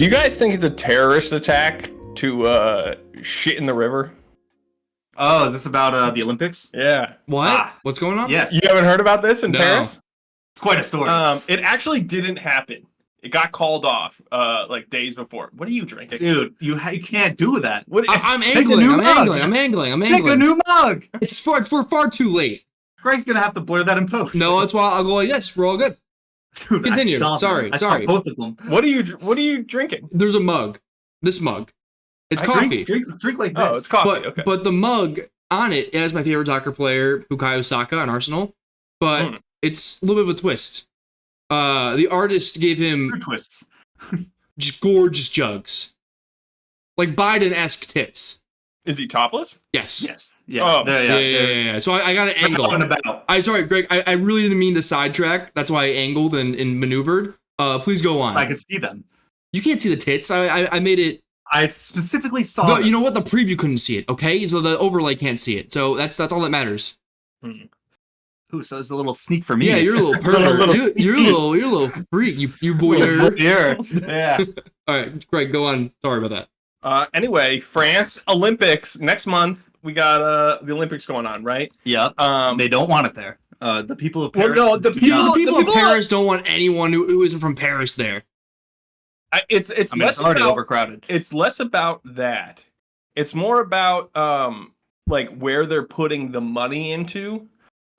Do you guys think it's a terrorist attack to shit in the river? Oh, is this about the Olympics? Yeah. What? What's going on? Yes. You haven't heard about this in Paris? It's quite a story. It actually didn't happen. It got called off like days before. What are you drinking? Dude, you can't do that. I'm angling. I'm angling. Make a new mug. It's we're far too late. Greg's gonna have to blur that in post. No, that's why I'll go like this. We're all good. Dude, Continue. I saw both of them. What are you drinking? There's a mug. This mug. It's coffee. Drink like this. Oh, it's coffee. Okay. But the mug on it has my favorite soccer player, Bukayo Saka on Arsenal. But it's a little bit of a twist. The artist gave him True twists. just gorgeous jugs. Like Biden-esque tits. Is he topless? Yes. Yes. Yeah. Oh. Yeah. So I got an angle. Sorry, Greg. I really didn't mean to sidetrack. That's why I angled and maneuvered. Please go on. I could see them. You can't see the tits. I made it. I specifically saw. You know what? The preview couldn't see it. Okay, so the overlay can't see it. So that's all that matters. Ooh, so it's a little sneak for me. Yeah, you're a little pervert. you're a little freak. You voyeur. Yeah. All right, Greg, go on. Sorry about that. Anyway, France Olympics next month. We got the Olympics going on, right? Yep. They don't want it there. The people of Paris. Well, no, the people of Paris don't want anyone who isn't from Paris there. It's already overcrowded. It's less about that. It's more about like where they're putting the money into.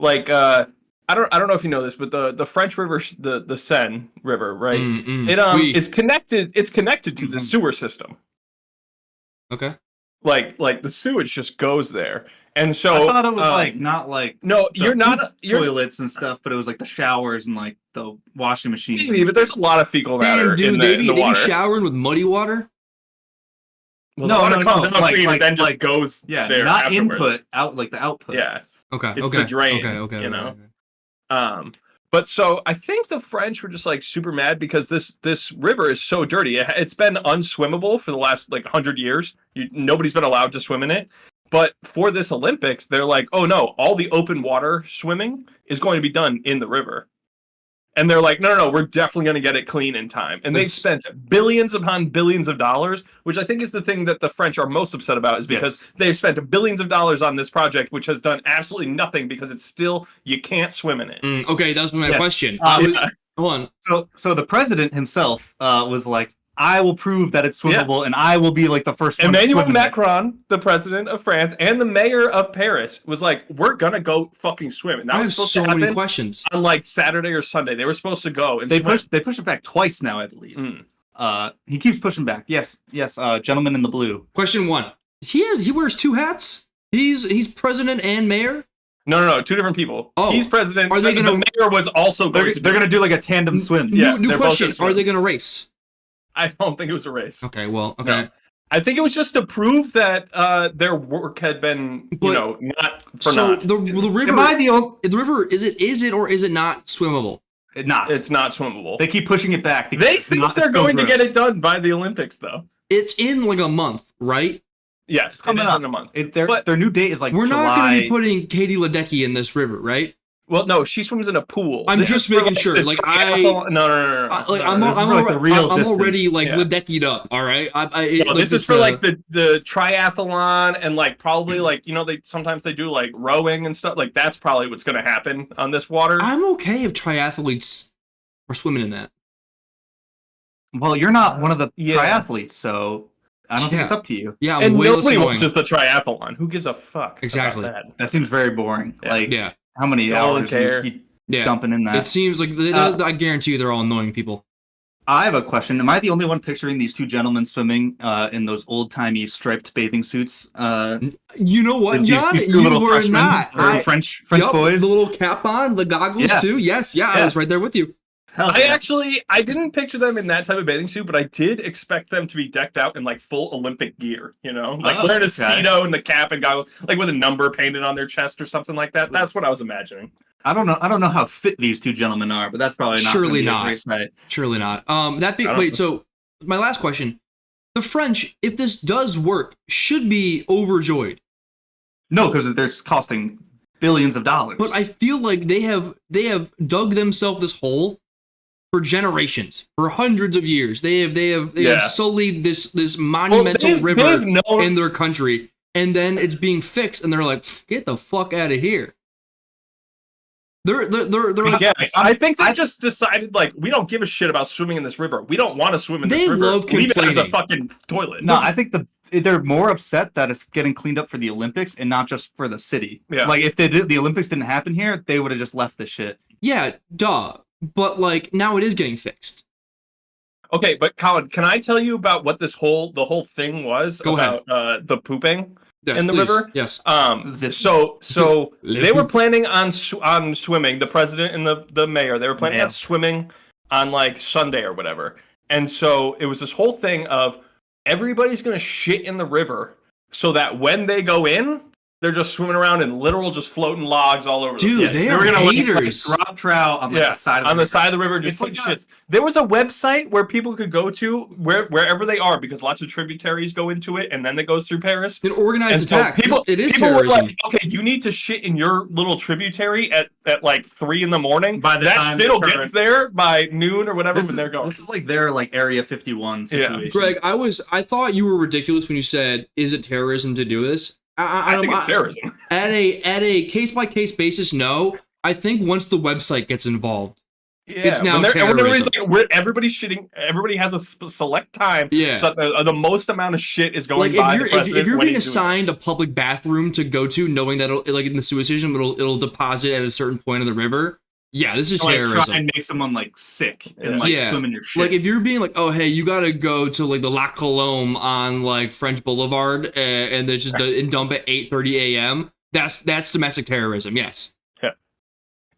Like I don't know if you know this, but the French river, the Seine River, right? It's connected. It's connected to the sewer system. Okay. Like the sewage just goes there, and so I thought it was not like you're not toilets and stuff, but it was like the showers and like the washing machines. Maybe, but there's a lot of fecal matter in the water. They be showering with muddy water. Well, no, comes out clean and then just goes there. Not afterwards. Input, out like the output. Yeah. Okay. It's the drain. Okay. You know. Okay. But so I think the French were just like super mad because this river is so dirty. It's been unswimmable for the last like 100 years. Nobody's been allowed to swim in it. But for this Olympics, they're like, oh no, all the open water swimming is going to be done in the river. And they're like, no, we're definitely going to get it clean in time. And they've spent billions upon billions of dollars, which I think is the thing that the French are most upset about, is because they've spent billions of dollars on this project, which has done absolutely nothing because it's still, you can't swim in it. Okay, that was my question. Hold on. So the president himself was like, I will prove that it's swimmable, and I will be like the first one. Emmanuel Macron, the president of France, and the mayor of Paris was like, "We're gonna go fucking swim." And that was supposed to happen many questions on like Saturday or Sunday. They were supposed to go, and they pushed it back twice now, I believe. He keeps pushing back. Yes. Gentleman in the blue. Question 1: He wears 2 hats. He's president and mayor. No, 2 different people. Oh, he's president. Are they gonna? The mayor was also. They're gonna do like a tandem swim. New question: Are they gonna race? I don't think it was a race. Okay, well, okay. No. I think it was just to prove that their work had been, not for naught. So the river. Am I the river is it or is it not swimmable? It's not swimmable. They keep pushing it back. They think they're going to get it done by the Olympics, though. It's in like a month, right? Yes, coming up in a month. Their new date is like we're July. not going to be putting Katie Ledecky in this river, right? Well, no, she swims in a pool. I'm just making sure. Like no. I'm already like Ledeckied up. All right. This is for like the triathlon and like probably like they sometimes they do like rowing and stuff. Like that's probably what's going to happen on this water. I'm okay if triathletes are swimming in that. Well, you're not one of the triathletes, so I don't think it's up to you. Yeah, and nobody wants just the triathlon. Who gives a fuck? Exactly. About that? That seems very boring. Yeah. How many hours are you dumping in that? It seems like I guarantee you they're all annoying people. I have a question. Am I the only one picturing these 2 gentlemen swimming in those old-timey striped bathing suits? You know what, John? You were not. French boys? The little cap on, the goggles too? Yes. I was right there with you. I didn't picture them in that type of bathing suit, but I did expect them to be decked out in like full Olympic gear, like wearing a Speedo and the cap and goggles, like with a number painted on their chest or something like that. That's what I was imagining. I don't know how fit these 2 gentlemen are, but that's probably not. Surely not. So my last question: the French, if this does work, should be overjoyed. No, because they're costing billions of dollars. But I feel like they have dug themselves this hole for generations, for hundreds of years. They have sullied this monumental river in their country, and then it's being fixed, and they're like, get the fuck out of here. They're like, I think they just decided, like, we don't give a shit about swimming in this river. We don't want to swim in this river. They love complaining. Leave it as a fucking toilet. No, I think they're more upset that it's getting cleaned up for the Olympics and not just for the city. Yeah. Like, if the Olympics didn't happen here, they would have just left the shit. Yeah, duh. But, like, now it is getting fixed. Okay, but Colin, can I tell you about what the whole thing was about the pooping in the river? Yes. So they were planning on swimming. The president and the mayor, they were planning on swimming on like Sunday or whatever. And so it was this whole thing of everybody's gonna shit in the river so that when they go in, they're just swimming around in literal, just floating logs all over. Dude, they are haters. Like, drop trout on the side of the river. Just like shits. There was a website where people could go to wherever they are, because lots of tributaries go into it, and then it goes through Paris. An organized attack. It is people terrorism. Were like, okay, you need to shit in your little tributary at like 3 a.m. By the time it'll get there by noon or whatever when they're going. This is like their like Area 51 situation. Yeah. Greg, I thought you were ridiculous when you said, "Is it terrorism to do this?" I think it's terrorism. At a case-by-case basis, no. I think once the website gets involved, it's now terrorism. Like, everybody's shitting. Everybody has a select time. Yeah. So the most amount of shit is going by the president. If you're being assigned a public bathroom to go to, knowing that like in the sewage system, it'll deposit at a certain point in the river. Yeah, this is terrorism. Try and make someone like sick and like swim in your shit. Like if you're being like, oh hey, you gotta go to like the Lac Colombe on like French Boulevard and then just and dump at 8:30 a.m. That's domestic terrorism. Yes. Yeah.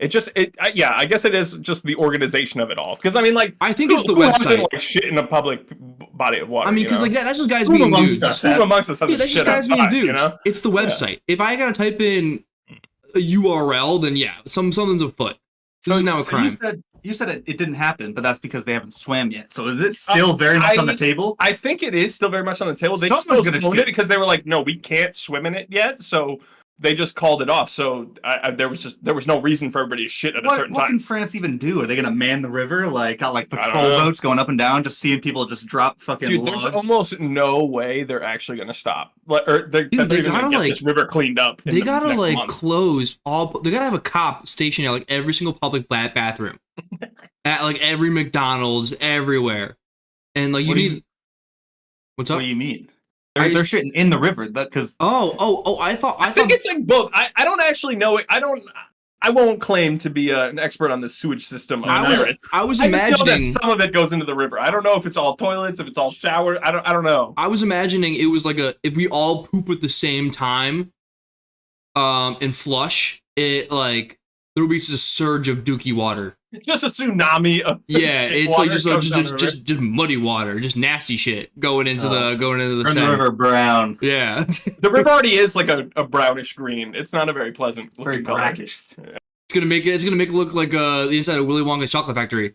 I guess it is just the organization of it all. Because I mean, like, I think it's the website. Like shit in a public body of water. I mean, because like that's just guys being dudes. Who amongst us has that's just guys being dudes. You know? It's the website. If I gotta type in a URL, then yeah, something's afoot. This is now a crime. You said it didn't happen, but that's because they haven't swam yet. So is it still very much on the table? I think it is still very much on the table. They just postponed it because they were like, no, we can't swim in it yet. So they just called it off. So there was no reason for everybody to shit at a certain time. What can France even do? Are they gonna man the river? Like got like patrol boats going up and down, just seeing people just drop fucking logs? There's almost no way they're actually gonna stop. They gotta get this river cleaned up. They gotta like close all. They gotta have a cop stationed at like every single public bathroom, at like every McDonald's, everywhere, and like What's up? What do you mean? They're shitting in the river because I think it's like both. I don't actually know it. I won't claim to be an expert on the sewage system. I was imagining just know that some of it goes into the river. I don't know if it's all toilets, if it's all shower. I don't know. I was imagining it was like if we all poop at the same time, and flush it, like there would be just a surge of dookie water. Just a tsunami of it's like just muddy water, just nasty shit going into the river brown. Yeah, the river already is like a brownish green. It's not a very pleasant, very brackish. Yeah. It's gonna make it look like the inside of Willy Wonka's chocolate factory.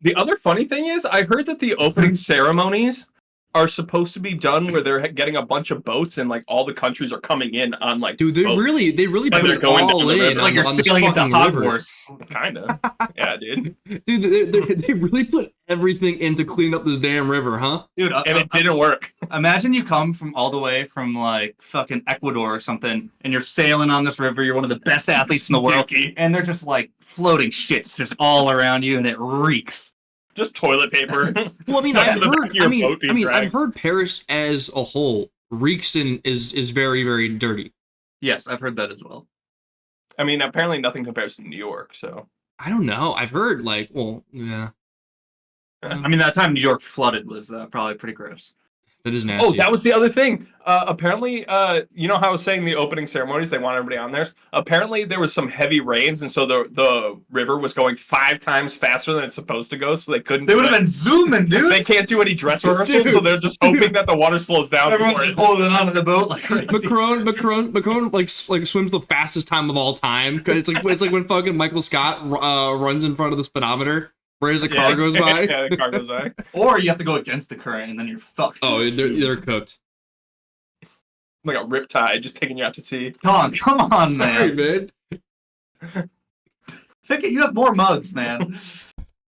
The other funny thing is, I heard that the opening ceremonies are supposed to be done where they're getting a bunch of boats and like all the countries are coming in on like dude they boats. really put it all in like you're sailing into Hogwarts. Kind of. Yeah, dude. Dude, they really put everything into cleaning up this damn river, huh? Dude, and it didn't work. Imagine you come from all the way from like fucking Ecuador or something, and you're sailing on this river. You're one of the best athletes in the world, and they're just like floating shits just all around you, and it reeks. Just toilet paper. Well, I mean, I've heard Paris as a whole reeks and is very, very dirty. Yes, I've heard that as well. I mean, apparently nothing compares to New York, so. I don't know. I've heard yeah. I mean, that time New York flooded was probably pretty gross. That is nasty. Oh, that was the other thing. Apparently, you know how I was saying the opening ceremonies, they want everybody on there? Apparently, there was some heavy rains, and so the river was going 5 times faster than it's supposed to go, so they couldn't... They would have been zooming, dude! They can't do any dress rehearsals, so they're just hoping that the water slows down. Everyone's just holding onto the boat like crazy. Macron like swims the fastest time of all time, because it's like when fucking Michael Scott runs in front of the speedometer. Whereas a car goes by. Yeah, the car goes by. Or you have to go against the current and then you're fucked. Oh, they're cooked. Like a riptide just taking you out to sea. Come on, Sorry, man. Pick it, you have more mugs, man.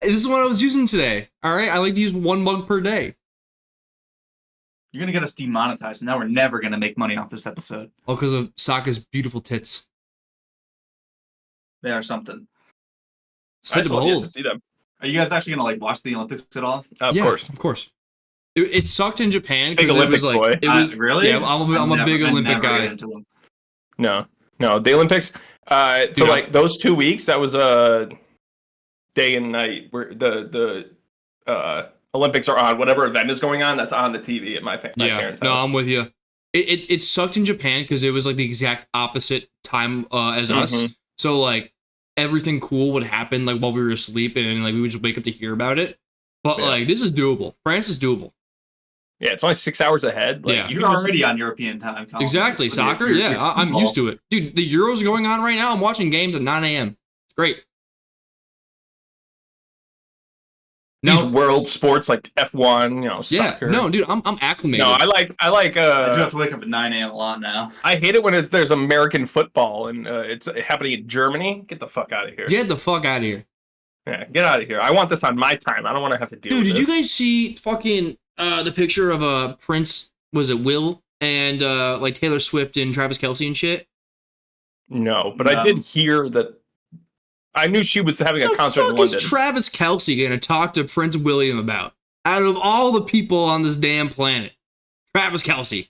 This is what I was using today. All right, I like to use 1 mug per day. You're gonna get us demonetized, and now we're never gonna make money off this episode. Oh, because of Sokka's beautiful tits. They are something. I still have yet to see them. Are you guys actually gonna like watch the Olympics at all? Of course. Of course. It sucked in Japan Big because it was Olympic like boy. it was really. Yeah, I'm a big Olympic guy. No, the Olympics. For like those 2 weeks, that was a day and night where the Olympics are on. Whatever event is going on, that's on the TV at my parents' house. No, I'm with you. It sucked in Japan because it was like the exact opposite time as us. So like everything cool would happen like while we were asleep, and like we would just wake up to hear about it. But like this is doable. France is doable. Yeah, it's only 6 hours ahead. Like, you're already on European time. Colin. Exactly, soccer. I'm used to it, dude. The Euros are going on right now. I'm watching games at 9 a.m. It's great. These world sports like F1, soccer. No, dude, I'm acclimated. No, I like. I do have to wake up at 9 a.m. a lot now. I hate it when there's American football and it's happening in Germany. Get the fuck out of here. Get the fuck out of here. Yeah, get out of here. I want this on my time. I don't want to have to deal with this. Dude, did you guys see fucking the picture of Prince? Was it Will and like Taylor Swift and Travis Kelce and shit? No, but I did hear that. I knew she was having a concert in London. What is Travis Kelce gonna talk to Prince William about? Out of all the people on this damn planet, Travis Kelce.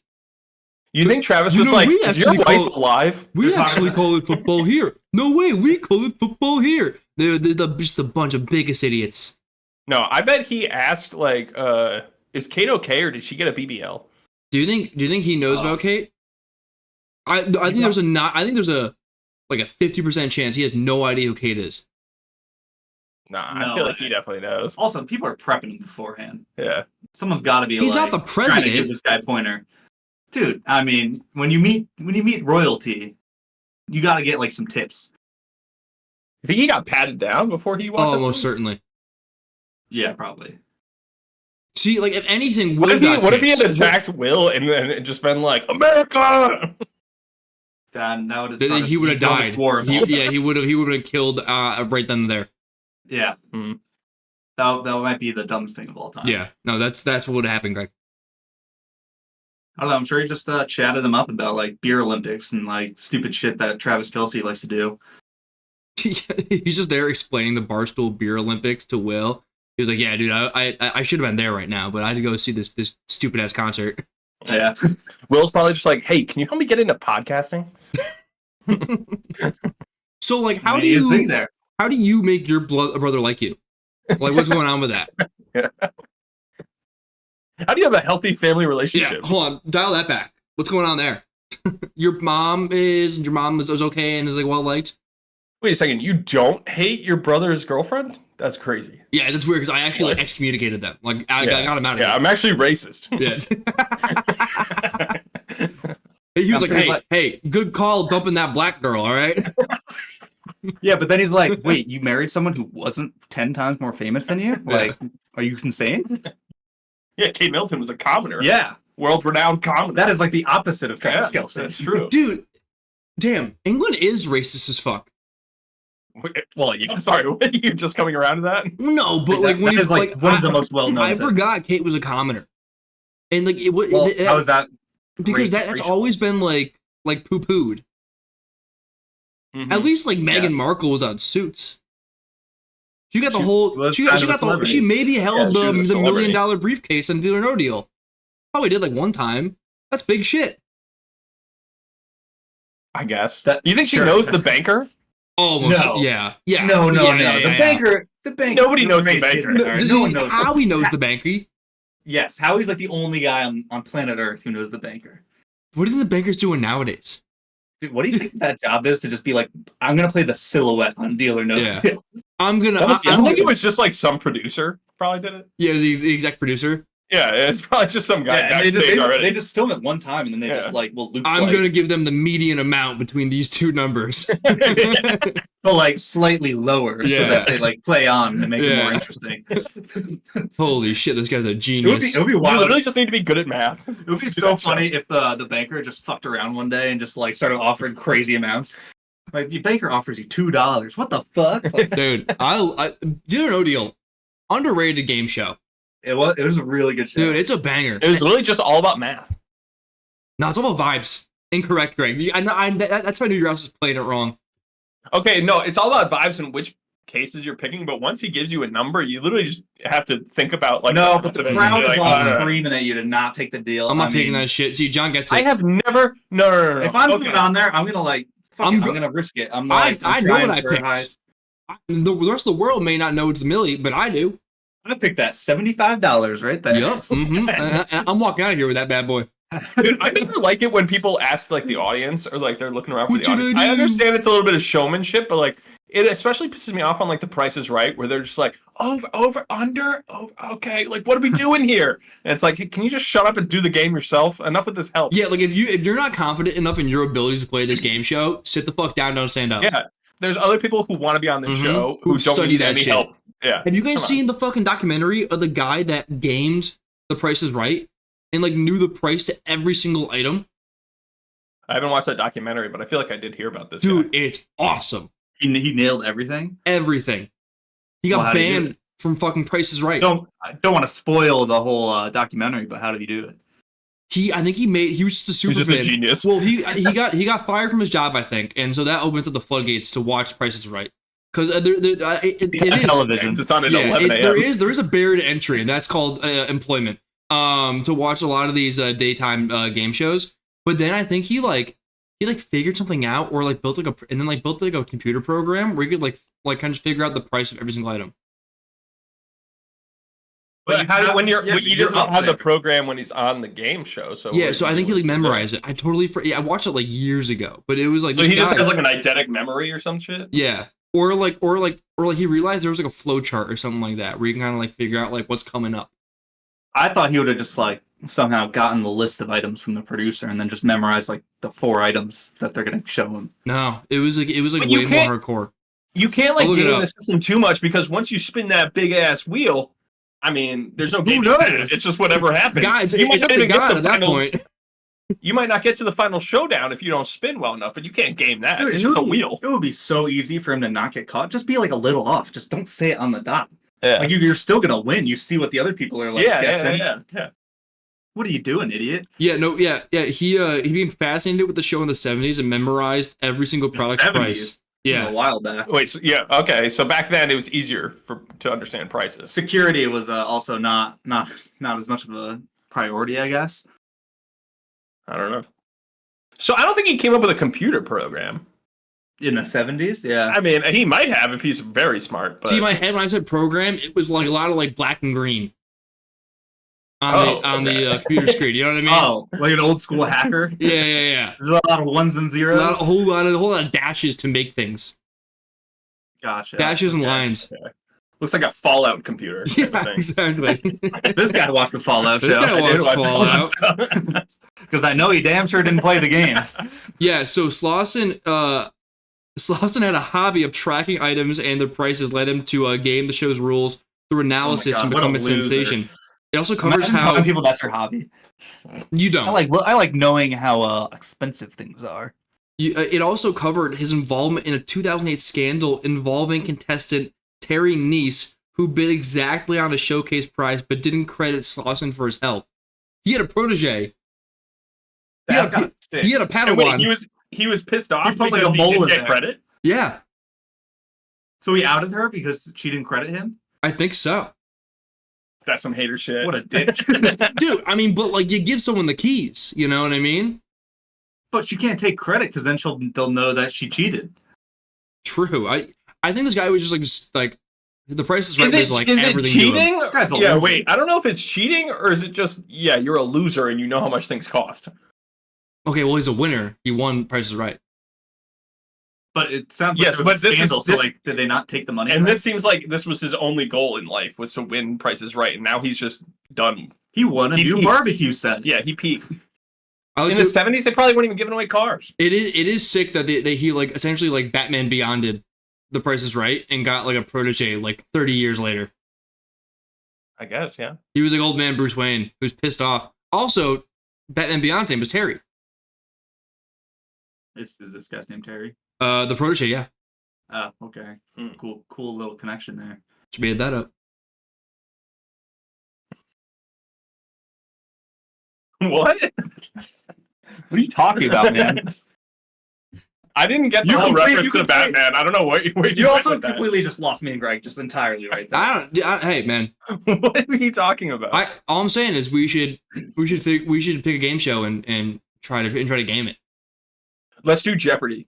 You think Travis was like, is your wife alive? We actually call it football here. No way, we call it football here. They're just a bunch of biggest idiots. No, I bet he asked like, is Kate okay or did she get a BBL? Do you think he knows about Kate? I think there's a like a 50% chance he has no idea who Kate is. Nah, I feel like he definitely knows. Also, people are prepping him beforehand. Yeah. Someone's got to be. He's not the president. Trying to give this guy pointer, dude. I mean, when you meet royalty, you got to get like some tips. You think he got patted down before he walked? Oh, most certainly. Yeah, probably. See, like if anything, what if he had attacked Will and then just been like, America? Then that would have. He would have died. He would have been killed right then and there. Yeah. Mm-hmm. That might be the dumbest thing of all time. Yeah. No, that's what would have happened, Greg. I don't know. I'm sure he just chatted him up about like beer Olympics and like stupid shit that Travis Kelce likes to do. He's just there explaining the Barstool Beer Olympics to Will. He was like, "Yeah, dude, I should have been there right now, but I had to go see this stupid ass concert." Yeah. Will's probably just like, "Hey, can you help me get into podcasting?" So, like, how do you make your brother like you? Like, what's going on with that? Yeah. How do you have a healthy family relationship? Yeah, hold on, dial that back. What's going on there? Your mom is okay and is like well liked. Wait a second, you don't hate your brother's girlfriend? That's crazy. Yeah, that's weird because I actually like excommunicated them. Like I got him out of here. Yeah, I'm actually racist. Yeah. He was hey, good call dumping that black girl, all right? Yeah, but then he's like, wait, you married someone who wasn't 10 times more famous than you? Like, are you insane? Yeah, Kate Middleton was a commoner. Yeah. World-renowned commoner. That is like the opposite of Travis Kelce. That's true. Dude, damn, England is racist as fuck. Well, I'm sorry, you're just coming around to that? No, but like when is like one of the most well-known. I forgot Kate was a commoner. And like how is that? Because that's always been like poo-pooed. Mm-hmm. At least like Meghan Markle was on Suits. She got the whole. She maybe held the $1 million briefcase and Deal or No Deal. Probably did like one time. That's big shit. I guess. You think she knows the banker? Almost. No. Yeah. No. The banker. Nobody knows the banker. No one knows. Howie knows the banker. Yes, Howie's like the only guy on planet Earth who knows the banker. What are the bankers doing nowadays? Dude, what do you think that job is to just be like, I'm gonna play the silhouette on Deal or No Deal? I think it was just like some producer probably did it. Yeah, the exec producer. Yeah, it's probably just some guy backstage already. They just film it one time and then they just like, well, Luke. I'm gonna give them the median amount between these two numbers. But like slightly lower so that they like play on and make it more interesting. Holy shit, this guy's a genius. It would be wild. You literally just need to be good at math. It would be so funny if the banker just fucked around one day and just like started offering crazy amounts. Like the baker offers you $2. What the fuck? Like, Dude, I Deal or No Deal, underrated game show. it was a really good show. Dude, it's a banger. It was really just all about math. No, it's all about vibes. Incorrect, Greg. That's how I knew your house was playing it wrong. Okay, no, it's all about vibes and which cases you're picking, but once he gives you a number, you literally just have to think about like no, but the crowd is all like, screaming at you to not take the deal. I'm not taking that shit. See, John gets it. I have never no. If I'm putting it on there, I'm gonna like I'm gonna risk it. I'm like I know what I picked. The rest of the world may not know it's the Millie, but I do. I picked that $75 right there. Yep. Mm-hmm. I'm walking out of here with that bad boy. Dude, I never like it when people ask like the audience or like they're looking around for What the audience. you gonna I do? understand it's a little bit of showmanship, but like it especially pisses me off on like The Price is Right, where they're just like over, under, okay, like what are we doing here? And it's like, can you just shut up and do the game yourself? Enough with this help. Yeah, like if you're not confident enough in your abilities to play this game show, sit the fuck down, don't stand up. Yeah, there's other people who want to be on this show who don't study need that any shit. help. Yeah. Have you guys seen the fucking documentary of the guy that gamed The Price is Right and like knew the price to every single item? I haven't watched that documentary, but I feel like I did hear about this. Dude, guy. it's awesome. He nailed everything. Everything. He got banned from fucking Price is Right. I don't want to spoil the whole documentary, but how did he do it? I think he was just a super He's just fan. a genius. Well, he got fired from his job, I think, and so that opens up the floodgates to watch Price is Right. Because it is television. It's on at 11 a.m. There is a barrier to entry, and that's called employment. To watch a lot of these daytime game shows, but then I think he figured something out, or like built a computer program where he could like kind of just figure out the price of every single item. But you just don't have the there. program when he's on the game show. So Yeah, so I think he like memorized it. I totally I watched it like years ago, but it was like So he just has like an eidetic memory or some shit. yeah. Or he realized there was like a flow chart or something like that where you can kind of like figure out like what's coming up. I thought he would have just like somehow gotten the list of items from the producer and then just memorized like the 4 items that they're gonna show him. No, it was like But way more hardcore. You can't like I'll look it game up. the system too much because once you spin that big ass wheel, I mean, there's no game. knows? It's just whatever happens. God, You might it's up not to even get God to at that final- point. You might not get to the final showdown if you don't spin well enough, but you can't game that. Dude, It's just a wheel. It would be so easy for him to not get caught. Just be like a little off. Just don't say it on the dot. Yeah. Like you're still gonna win. You see what the other people are like guessing. Yeah. What are you doing, idiot? Yeah, no, yeah. He became fascinated with the show in the 70s and memorized every single product's 70s. price. Yeah. A while back. Wait, so, yeah, okay. So back then it was easier to understand prices. Security was also not as much of a priority, I guess. I don't know. So I don't think he came up with a computer program. In the 70s, yeah. I mean, he might have if he's very smart. But See, in my head when I said program, it was like a lot of like black and green on the computer screen. You know what I mean? Oh, like an old school hacker. Yeah. There's a lot of ones and zeros. A whole lot of dashes to make things. Gotcha. Dashes and lines. Okay. Looks like a Fallout computer. Type of Yeah, thing. exactly. This guy watched the Fallout show. This guy I did watched watch Fallout. Because I know he damn sure didn't play the games. Yeah, so Slauson had a hobby of tracking items and their prices, led him to game the show's rules through analysis God, and what a become a loser. sensation. It also covers Imagine how telling people that's your hobby. you don't. I like knowing how expensive things are. It also covered his involvement in a 2008 scandal involving contestant Terry Neese, who bid exactly on a showcase prize but didn't credit Slauson for his help. He had a protege. He had a And Padawan. wait, he was pissed off He put, like, because a he mole didn't in get there. credit. Yeah, So he outed her because she didn't credit him? I think so. That's some hater shit. What a dick. Dude, I mean, but like you give someone the keys, you know what I mean? But she can't take credit because then they'll know that she cheated. True. I think this guy was just like the Price is Right was like is it everything to him. cheating? This guy's a Yeah, loser. wait. I don't know if it's cheating or is it just you're a loser and you know how much things cost. Okay, well he's a winner. He won Price is Right. But it sounds Yes, like there was but a this is- scandal, this- so like, did they not take the money? And from this him? seems like this was his only goal in life was to win Prices Right, and now he's just done. He won a he new peaked. barbecue set. Yeah, he peaked. I like In the to- 70s, they probably weren't even giving away cars. it is sick that he like essentially like Batman Beyonded the Price is Right and got like a protege like 30 years later. I guess, yeah. He was like old man Bruce Wayne who's pissed off. Also, Batman Beyond's name was Terry. Is this guy's name Terry? The protege, yeah. Oh, okay. Cool little connection there. Just made that up. What? What are you talking about, man? I didn't get the whole reference to Batman. I don't know what you also completely just lost me and Greg just entirely right there. Hey, man. What are you talking about? All I'm saying is we should pick a game show and try to game it. Let's do Jeopardy.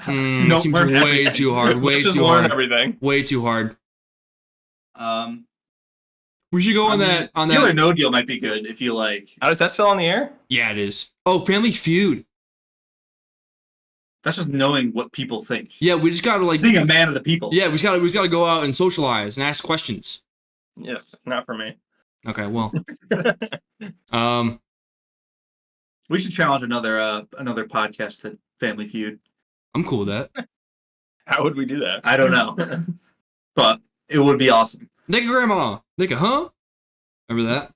It seems way too hard. Way Let's just too learn hard. everything. Way too hard. We should go on that. Deal or No Deal might be good if you like. How is that still on the air? Yeah, it is. Oh, Family Feud. That's just knowing what people think. Yeah, we just gotta like being a man of the people. Yeah, we just gotta go out and socialize and ask questions. Yes, not for me. Okay, well. We should challenge another podcast to Family Feud. I'm cool with that. How would we do that? I don't know. But it would be awesome. Naked Grandma. Naked, huh? Remember that?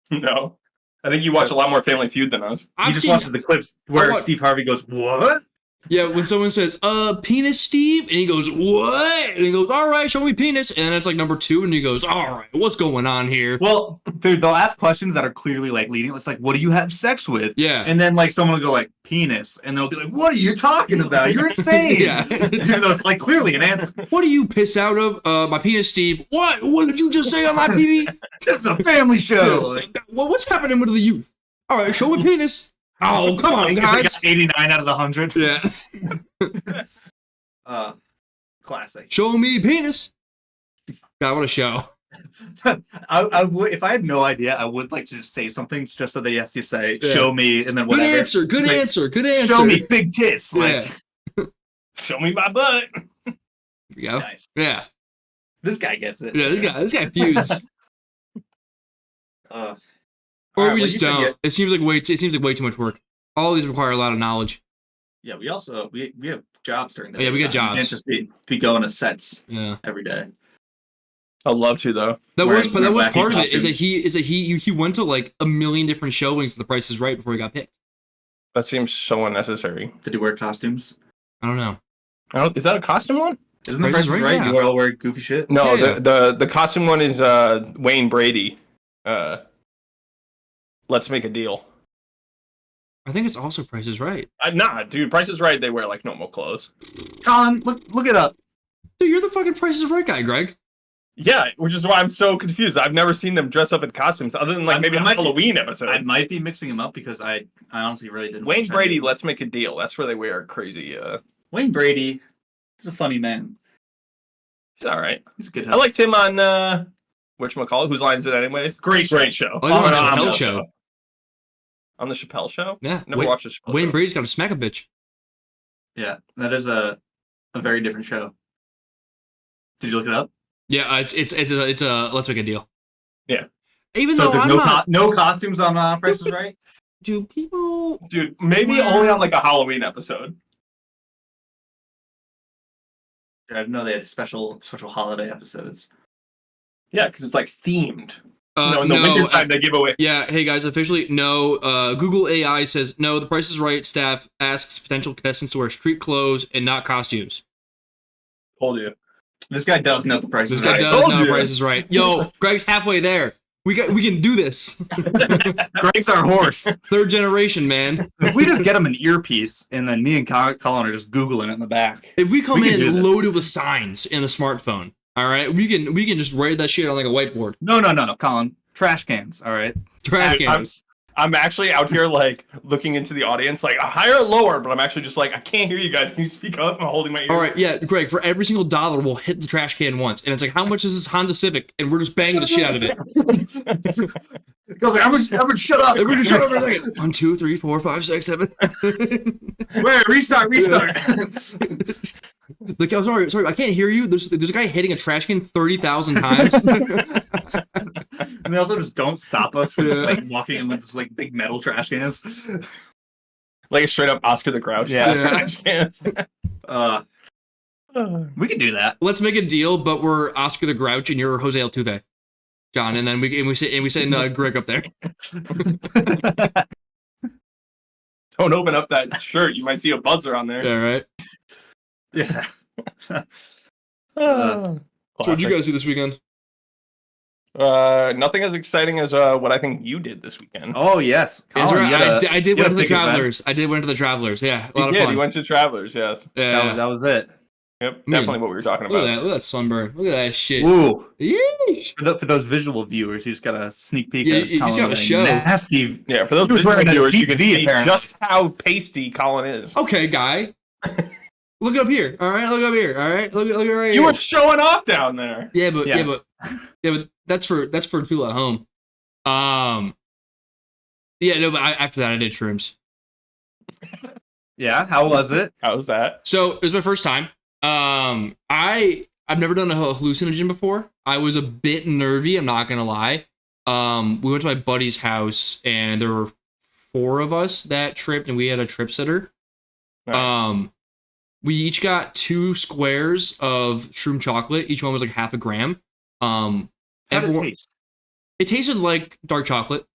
No. I think you watch a lot more Family Feud than us. He just watches the clips where Steve Harvey goes, what? Yeah, when someone says, penis, Steve? And he goes, what? And he goes, all right, show me penis. And then it's like number 2, and he goes, all right, what's going on here? Well, dude, they'll ask questions that are clearly like leading. It's like, what do you have sex with? Yeah. And then like someone will go like, penis. And they'll be like, what are you talking about? You're insane. Yeah. It's like clearly an answer. What do you piss out of? My penis, Steve. What? What did you just say on my TV? This is a family show. Well, what's happening with the youth? All right, show me penis. Oh, come on, guys. 89 out of the 100. Yeah. Classic. Show me penis. God, what a show. I would, if I had no idea, I would like to just say something just so they ask you to say, show me, and then whatever. Good answer, good answer, good answer. Show me big tits. Yeah. Like, show me my butt. There we go. Nice. Yeah. This guy gets it. Yeah, this guy feuds. Or we just don't. It seems like way too much work. All these require a lot of knowledge. Yeah, we also we have jobs during the day. Yeah, we get jobs. We can't just be going to sets every day. I'd love to though. That was part of it. Is that he went to like a million different showings of The Price is Right before he got picked. That seems so unnecessary. Did he wear costumes? I don't know. Is that a costume one? Isn't The Price is Right? Yeah. You all wear goofy shit? No, the costume one is Wayne Brady. Let's Make a Deal. I think it's also Price is Right. Nah, dude, Price is Right. They wear like normal clothes. Colin, look it up. Dude, you're the fucking Price is Right guy, Greg. Yeah, which is why I'm so confused. I've never seen them dress up in costumes other than like maybe a Halloween episode. I might be mixing them up because I honestly really didn't. Wayne Brady, Let's Make a Deal. That's where they wear crazy. Wayne Brady, he's a funny man. He's all right. He's a good host. I liked him on whatchamacallit, Whose Line Is It Anyways? Great show. On the Chappelle Show. On the Chappelle Show? Yeah. Never watched the Chappelle Wayne Show. Brady's got to smack a bitch. Yeah, that is a very different show. Did you look it up? Yeah, it's a Let's Make a Deal. Yeah. Even though I'm no costumes on Price is Right? Do people... Dude, maybe only on like a Halloween episode. I didn't know they had special holiday episodes. Yeah, because it's like themed. In the wintertime they give away. Yeah, hey guys, officially, no. Google AI says, no, The Price is Right staff asks potential contestants to wear street clothes and not costumes. Told you. This guy does know The Price is Right. This guy does know The Price is Right. Yo, Greg's halfway there. We can do this. Greg's our horse. 3rd generation, man. If we just get him an earpiece, and then me and Colin are just Googling it in the back. If we come in loaded with signs in a smartphone, all right, we can just write that shit on like a whiteboard. No, Colin. Trash cans, all right? Trash cans. I'm actually out here like looking into the audience, like higher or lower, but I'm actually just like, I can't hear you guys. Can you speak up? I'm holding my ears. All right, yeah, Greg, for every single dollar, we'll hit the trash can once. And it's like, how much is this Honda Civic? And we're just banging the shit out of it. It goes like, everyone shut up. Everyone shut up for a second. 1, 2, 3, 4, 5, 6, 7. Wait, restart. Like, oh, sorry, I can't hear you. There's a guy hitting a trash can 30,000 times. And they also just don't stop us from just like walking in with this like big metal trash cans. Like a straight up Oscar the Grouch trash can. We can do that. Let's make a deal, but we're Oscar the Grouch and you're Jose Altuve, John, and then we send Greg up there. Don't open up that shirt. You might see a buzzer on there. Yeah, right. Yeah. So what'd you guys do this weekend? Nothing as exciting as what I think you did this weekend. Oh yes, Colin, I did went to the Travelers. I did went to the Travelers. Yeah, a lot of fun. You went to Travelers. Yes. Yeah, that was it. Yep, definitely what we were talking about. Look at that sunburn. Look at that shit. Ooh. Yeesh. For those visual viewers, you just got a sneak peek. Yeah, you just got a show. Nasty. Yeah, for those visual viewers, you can see just how pasty Colin is. Okay, guy. Look up here. All right, look up here. All right, look right here. You were showing off down there. Yeah, but that's for people at home. Yeah, no, but after that I did shrooms. Yeah, how was it? How was that? So it was my first time. I've never done a hallucinogen before. I was a bit nervy, I'm not gonna lie. We went to my buddy's house and there were 4 of us that tripped and we had a trip sitter. Nice. We each got 2 squares of shroom chocolate. Each one was like half a gram. How did it taste? It tasted like dark chocolate.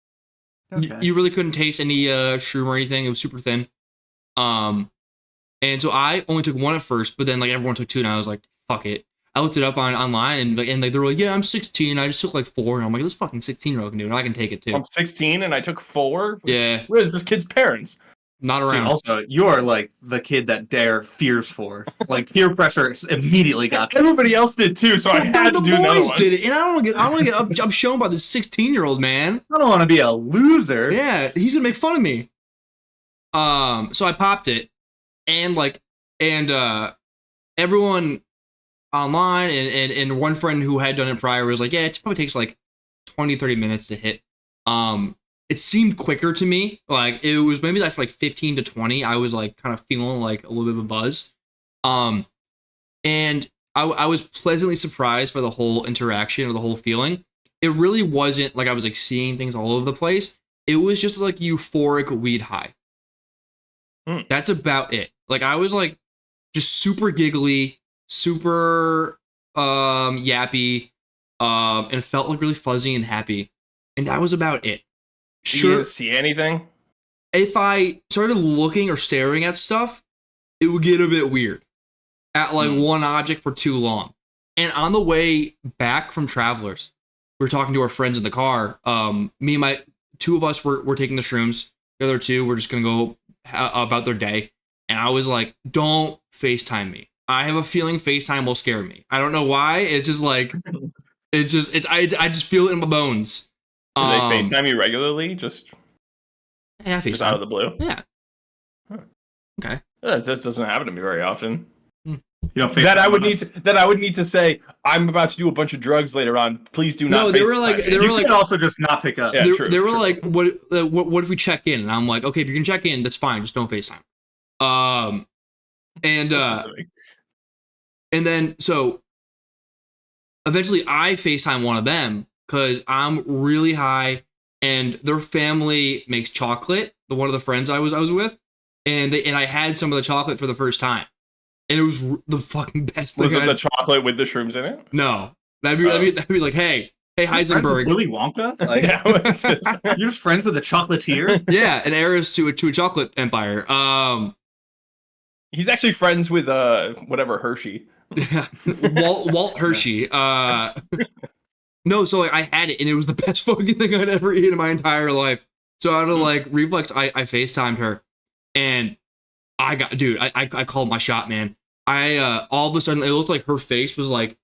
Okay. You really couldn't taste any shroom or anything. It was super thin. And so I only took 1 at first, but then like everyone took 2, and I was like, "Fuck it." I looked it up online, and they were like, "Yeah, I'm 16. I just took like 4," and I'm like, "This fucking 16-year-old can do it. I can take it too." I'm 16 and I took 4. Yeah. Where is this kid's parents? Not around. Dude, also, you're like the kid that Dare fears for. Like peer pressure immediately got. Everybody else did too, so I had to do another one. The boys did it, and I don't want to get. I'm shown by this 16-year-old man. I don't want to be a loser. Yeah, he's gonna make fun of me. So I popped it, and everyone online and one friend who had done it prior was like, yeah, it probably takes like 20-30 minutes to hit. It seemed quicker to me. Like it was maybe after like 15 to 20, I was like kind of feeling like a little bit of a buzz. And I was pleasantly surprised by the whole interaction or the whole feeling. It really wasn't like I was like seeing things all over the place. It was just like euphoric weed high. That's about it. Like I was like just super giggly, super yappy, and felt like really fuzzy and happy. And that was about it. Sure. You didn't see anything? If I started looking or staring at stuff, it would get a bit weird. At like one object for too long. And on the way back from Travelers, we were talking to our friends in the car. Me and my 2 of us were taking the shrooms. The other 2 were just gonna go about their day. And I was like, don't FaceTime me. I have a feeling FaceTime will scare me. I don't know why. It's just like, I just feel it in my bones. Do they FaceTime you regularly? Just FaceTime. Out of the blue? Yeah. Huh. Okay. That doesn't happen to me very often. You know, that I would need to say, I'm about to do a bunch of drugs later on. Please do not. No, they were like, you could also just not pick up. Yeah, they were like, what if we check in? And I'm like, okay, if you can check in, that's fine. Just don't FaceTime. And then so eventually I FaceTime one of them because I'm really high and their family makes chocolate. One of the friends I was with, and I had some of the chocolate for the first time, and it was the fucking best thing. Was it the chocolate with the shrooms in it? No, that'd be like, hey Heisenberg, Willy Wonka. Like, you're just friends with a chocolatier. Yeah, an heiress to a chocolate empire. He's actually friends with whatever Hershey. Walt Hershey. No, so like, I had it and it was the best fucking thing I'd ever eaten in my entire life. So out of like reflex, I FaceTimed her, and I called my shot, man. All of a sudden it looked like her face was like,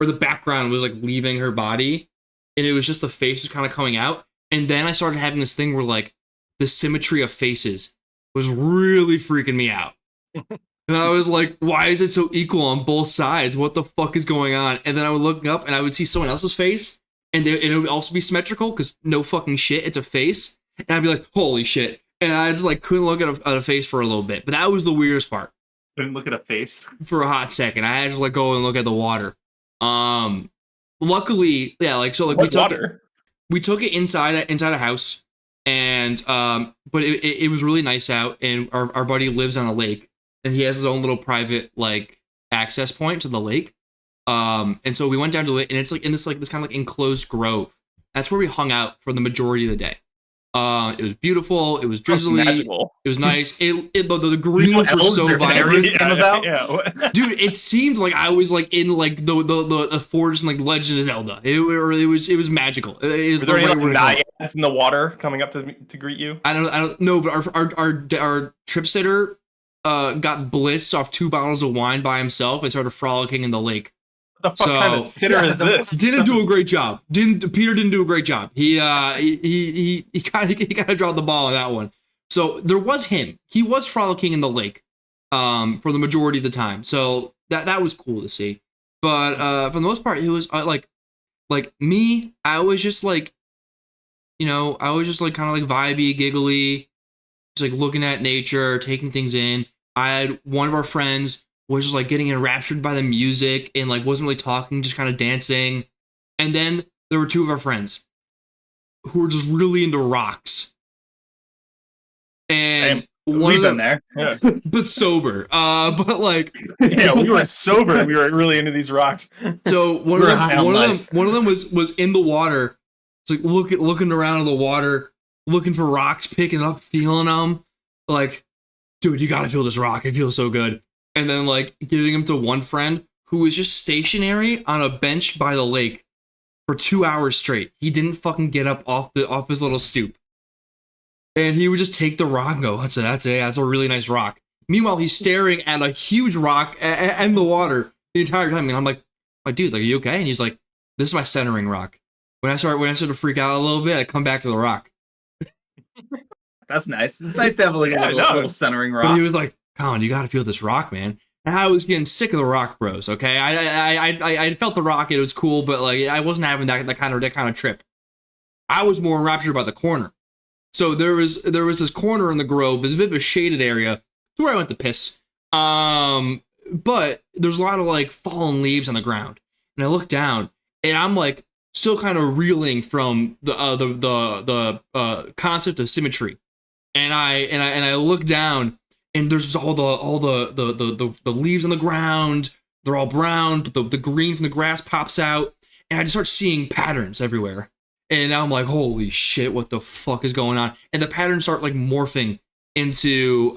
or the background was like leaving her body, and it was just the face was kind of coming out. And then I started having this thing where like the symmetry of faces was really freaking me out. And I was like, why is it so equal on both sides? What the fuck is going on? And then I would look up and I would see someone else's face, and it would also be symmetrical because no fucking shit, it's a face. And I'd be like, holy shit. And I just like couldn't look at a face for a little bit. But that was the weirdest part. Couldn't look at a face? For a hot second. I had to like go and look at the water. Luckily, yeah, like so like we took it inside a house, and but it was really nice out, and our buddy lives on a lake. And he has his own little private like access point to the lake. And so we went down to it, and it's like in this kind of like enclosed grove. That's where we hung out for the majority of the day. It was beautiful. It was drizzly. Magical. It was nice. The greens were so vibrant. Dude, it seemed like I was like in like the forest and like Legend of Zelda. It was magical. Were there any naiads in the water coming up to greet you? I don't know, but our trip sitter got blitzed off 2 bottles of wine by himself and started frolicking in the lake. What the fuck kind of sitter is this? Didn't do a great job. Peter didn't do a great job. He kind of dropped the ball on that one. So there was him. He was frolicking in the lake, for the majority of the time. So that was cool to see. But for the most part, it was like me. I was just like, kind of like vibey, giggly, just like looking at nature, taking things in. I had one of our friends was just like getting enraptured by the music and like wasn't really talking, just kind of dancing. And then there were 2 of our friends who were just really into rocks. And we've been there, yeah. But sober. But like, yeah, we were sober. We were really into these rocks. So one of them was in the water. It's like looking around in the water, looking for rocks, picking up, feeling them. Like, dude, you gotta feel this rock. It feels so good. And then like giving him to one friend who was just stationary on a bench by the lake for 2 hours straight. He didn't fucking get up off his little stoop. And he would just take the rock and go, that's a really nice rock. Meanwhile, he's staring at a huge rock and the water the entire time. And I'm like, dude, like, are you okay? And he's like, this is my centering rock. When I start to freak out a little bit, I come back to the rock. That's nice. It's nice to have like a little centering rock. But he was like, Colin, you gotta feel this rock, man. And I was getting sick of the rock bros, okay? I felt the rock, it was cool, but like I wasn't having that kind of trip. I was more enraptured by the corner. So there was this corner in the grove, there's a bit of a shaded area. It's where I went to piss. But there's a lot of like fallen leaves on the ground. And I look down and I'm like still kind of reeling from the concept of symmetry. And I look down and there's all the leaves on the ground. They're all brown, but the green from the grass pops out. And I just start seeing patterns everywhere. And now I'm like, holy shit, what the fuck is going on? And the patterns start like morphing into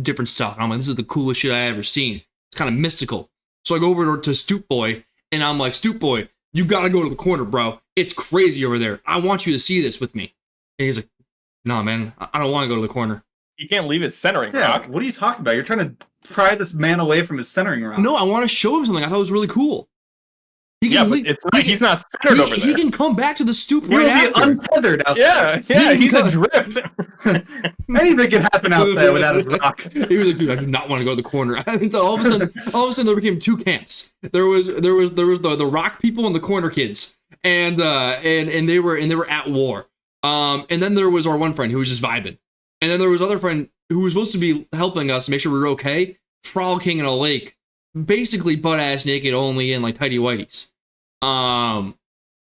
different stuff. And I'm like, this is the coolest shit I ever seen. It's kind of mystical. So I go over to Stoop Boy, and I'm like, Stoop Boy, you gotta go to the corner, bro. It's crazy over there. I want you to see this with me. And he's like, nah, man, I don't want to go to the corner. He can't leave his centering rock. What are you talking about? You're trying to pry this man away from his centering rock. No, I want to show him something. I thought it was really cool. He's not centered over there. He can come back to the stoop You'll right be after. Untethered out there. Yeah, he's adrift. Anything can happen out there without his rock. He was like, dude, I do not want to go to the corner. And so all of a sudden there became 2 camps. There was the rock people and the corner kids. And they were at war. And then there was our one friend who was just vibing. And then there was other friend who was supposed to be helping us to make sure we were okay, frolicking in a lake, basically butt ass naked only in like tighty whities. Oh,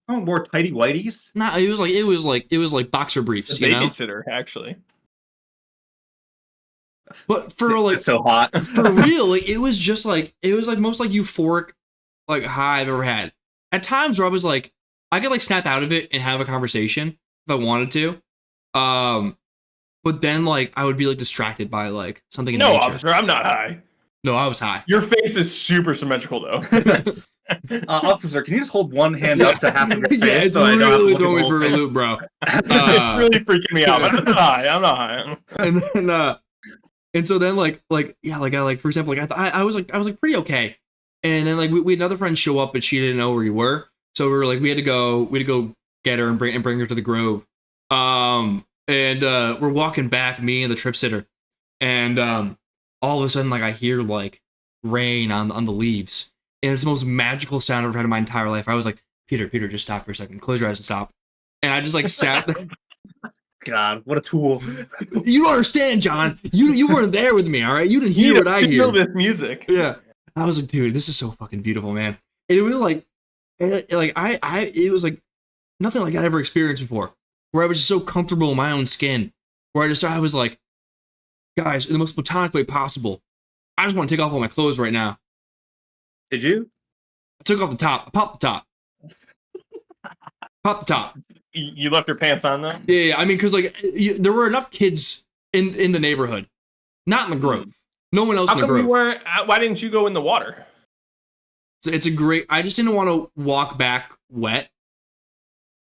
more tighty whities? Nah, it was like boxer briefs, the babysitter, actually. But for like it's so hot. For real, like, it was most like euphoric like high I've ever had. At times where I was like, I could like snap out of it and have a conversation if I wanted to. But then like I would be like distracted by like something in nature. Officer, I'm not high. No, I was high. Your face is super symmetrical though. Officer, can you just hold one hand up to half of your face? Yeah, it's really throwing me for a loop, bro. It's really freaking me out. I'm not high. And then and so then for example, like I was pretty okay. And then like we had another friend show up, but she didn't know where we were. So we were like, we had to go get her and bring her to the grove. And we're walking back, me and the trip sitter, and all of a sudden, like I hear like rain on the leaves, and it's the most magical sound I've ever had in my entire life. I was like, Peter, just stop for a second, close your eyes and stop. And I just like sat there. God, what a tool! You don't understand, John. You weren't there with me, all right? You didn't hear what I hear. Feel this music. Yeah, I was like, dude, this is so fucking beautiful, man. And it was like it was like nothing like I'd ever experienced before. Where I was just so comfortable in my own skin, where I was like, guys, in the most platonic way possible, I just want to take off all my clothes right now. Did you? I took off the top. I popped the top. Popped the top. You left your pants on them? Yeah, I mean, because like there were enough kids in the neighborhood, not in the Grove. No one else in the Grove. Why didn't you go in the water? So it's a great. I just didn't want to walk back wet,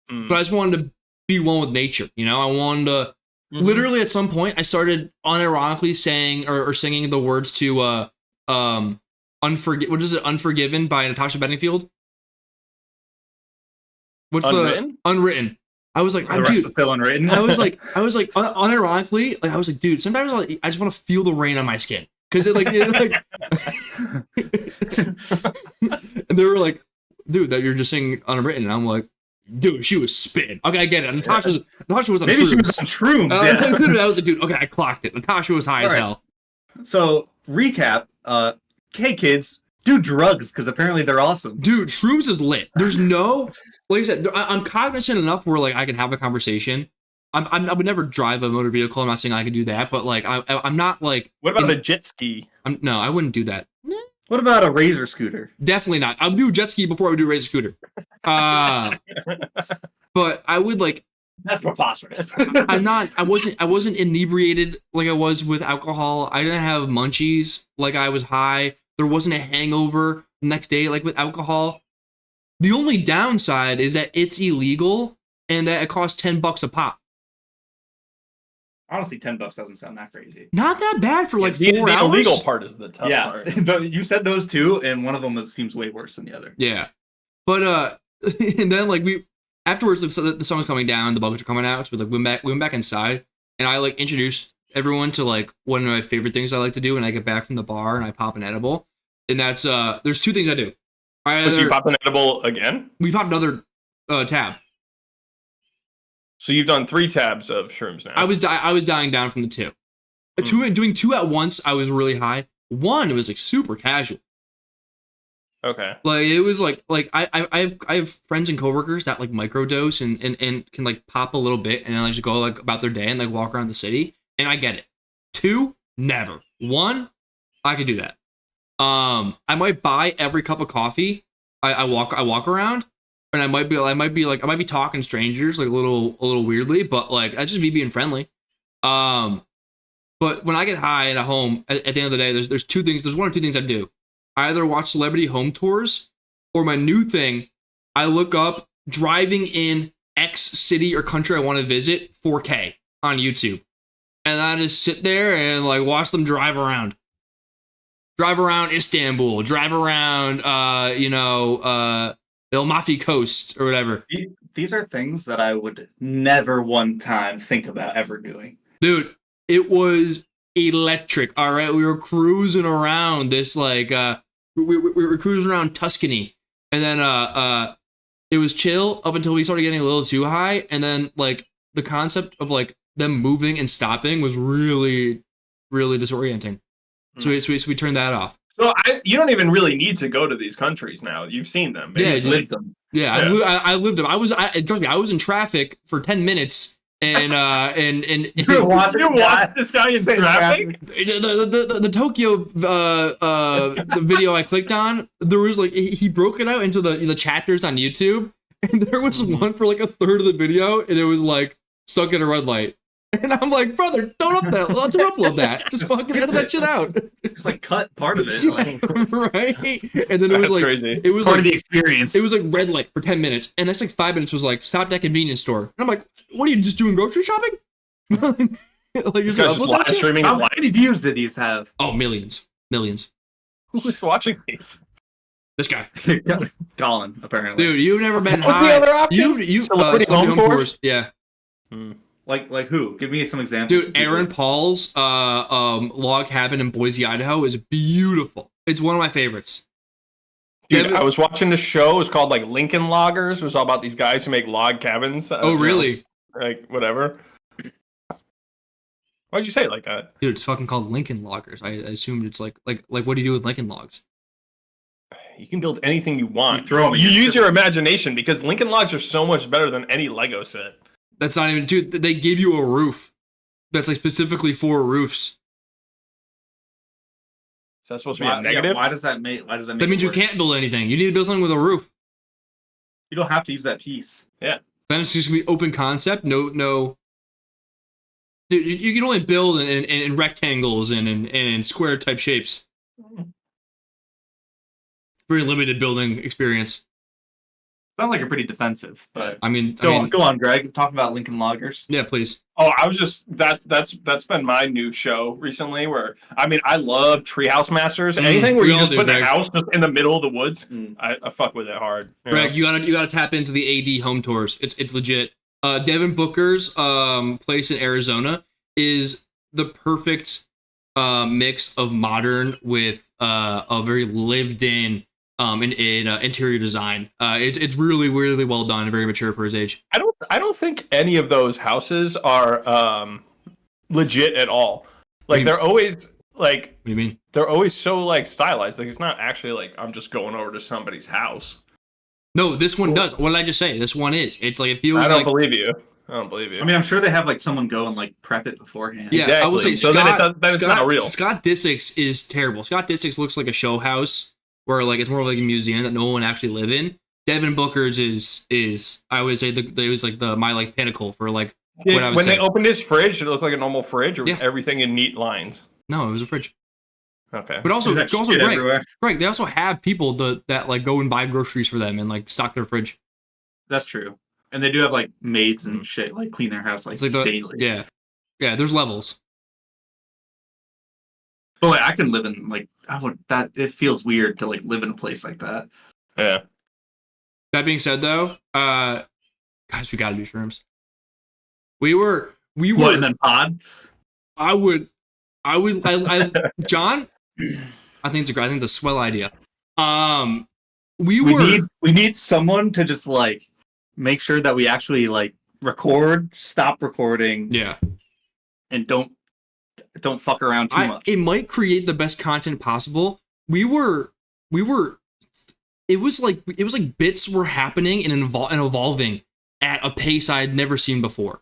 but I just wanted to be one with nature. You know, I wanted to. Literally, at some point, I started unironically saying or singing the words to what is it? Unforgiven by Natasha Bedingfield. What's Unwritten? the Unwritten? I was like, the rest is still unwritten. I was like, unironically, like I was like, dude, sometimes I just want to feel the rain on my skin because it like and they were like, dude, that you're just saying Unwritten, and I'm like, dude, she was spitting. Okay, I get it. Natasha was on Maybe shrooms. she was on shrooms. Yeah. I was like, dude, okay, I clocked it. Natasha was high as hell. So recap. Hey kids, do drugs because apparently they're awesome. Dude, shrooms is lit. There's no, like I said, I'm cognizant enough where like I can have a conversation. I would never drive a motor vehicle. I'm not saying I could do that, but like I'm not like. What about a jet ski? No, I wouldn't do that. What about a razor scooter? Definitely not. I would do jet ski before I would do razor scooter. But I would like. That's preposterous. I wasn't inebriated like I was with alcohol. I didn't have munchies like I was high. There wasn't a hangover the next day like with alcohol. The only downside is that it's illegal and that it costs $10 a pop. Honestly, $10 doesn't sound that crazy. Not that bad for like 4 hours. The illegal part is the tough part. Yeah, you said those two, and one of them seems way worse than the other. Yeah, but and then like afterwards the sun's coming down, the bugs are coming out, so we went back inside, and I like introduced everyone to like one of my favorite things I like to do when I get back from the bar and I pop an edible, and that's there's 2 things I do. So you popped an edible again? We popped another tab. So you've done 3 tabs of shrooms now. I was dying down from the 2. Doing 2 at once, I was really high. 1, it was like super casual. Okay. Like it was like I have friends and coworkers that like microdose and can like pop a little bit and then like just go like about their day and like walk around the city, and I get it. 2, never. 1, I could do that. I might buy every cup of coffee I walk around. And I might be talking to strangers like a little weirdly, but like that's just me being friendly. But when I get high and at home, at the end of the day, there's 2 things. There's 1 or 2 things I do. I either watch celebrity home tours, or my new thing, I look up driving in X city or country I want to visit 4K on YouTube, and I just sit there and like watch them drive around Istanbul, drive around the Amalfi Coast or whatever. These are things that I would never one time think about ever doing. Dude, it was electric. All right, we were cruising around this like we were cruising around Tuscany, and then it was chill up until we started getting a little too high, and then like the concept of like them moving and stopping was really, really disorienting. So we turned that off. So you don't even really need to go to these countries now. You've seen them. Maybe you've lived them. Yeah. I lived them. Trust me, I was in traffic for 10 minutes and you watched this guy in traffic? The Tokyo the video I clicked on, there was like he broke it out into the chapters on YouTube, and there was one for like a third of the video, and it was like stuck in a red light. And I'm like, brother, don't upload that. Just fucking edit that shit out. Just like cut part of it. Like. Right? And then it was like crazy. It was part like, of the experience. It was like red light for 10 minutes. And that's like 5 minutes was like, stopped at convenience store. And I'm like, what are you just doing grocery shopping? Like you're just live streaming his life. How many views did these have? Oh, millions. Who's watching these? This guy. Colin, apparently. Dude, you've never been What's high. the other option? You Celebrity home tours? Yeah. Like who? Give me some examples. Dude, Aaron Paul's log cabin in Boise, Idaho is beautiful. It's one of my favorites. Dude, I was watching this show. It was called like Lincoln Loggers. It was all about these guys who make log cabins. Oh, really? Like whatever. Why'd you say it like that? Dude, it's fucking called Lincoln Loggers. I assumed it's like what do you do with Lincoln logs? You can build anything you want. You use your imagination, because Lincoln Logs are so much better than any Lego set. That's not even, dude, they give you a roof that's like specifically for roofs. Is that supposed to be a negative? Yeah, why does that make That means you can't build anything. You need to build something with a roof. You don't have to use that piece. Yeah. Then it's just gonna be open concept. No. Dude, you can only build in rectangles and in square type shapes. Very limited building experience. Sound like you're pretty defensive, but I mean, go on, Greg. Talk about Lincoln Loggers. Yeah, please. Oh, I was just that's been my new show recently. Where I love Treehouse Masters. Anything where you just put a house just in the middle of the woods. I fuck with it hard. Greg, you gotta tap into the AD home tours. It's legit. Devin Booker's place in Arizona is the perfect mix of modern with a very lived in interior design. It's really really well done and very mature for his age. I don't think any of those houses are legit at all. Like they're always like. What do you mean? They're always so like stylized. Like it's not actually like I'm just going over to somebody's house. No, this one does. What did I just say? This one is. It's like it feels. I don't believe you. I don't believe you. I mean, I'm sure they have like someone go and like prep it beforehand. Yeah, exactly. I will say so Scott, then it's not real. Scott Disick's is terrible. Scott Disick's looks like a show house where like it's more like a museum that no one actually live in. Devin Booker's is I would say it was like my pinnacle for like what I would say. When they opened his fridge, it looked like a normal fridge, or was everything in neat lines? No, it was a fridge. Okay, but also Greg, they also have people that like go and buy groceries for them and like stock their fridge. That's true. And they do have like maids and shit, like clean their house like daily. Yeah. There's levels. But like, I can live in like it feels weird to like live in a place like that. Yeah. That being said, though, guys, we gotta do shrooms. We were What, and then pod? I John, I think it's a swell idea. We need someone to just like make sure that we actually like record, stop recording. Yeah. And don't fuck around too much. It might create the best content possible. It was like bits were happening and evolving at a pace I had never seen before.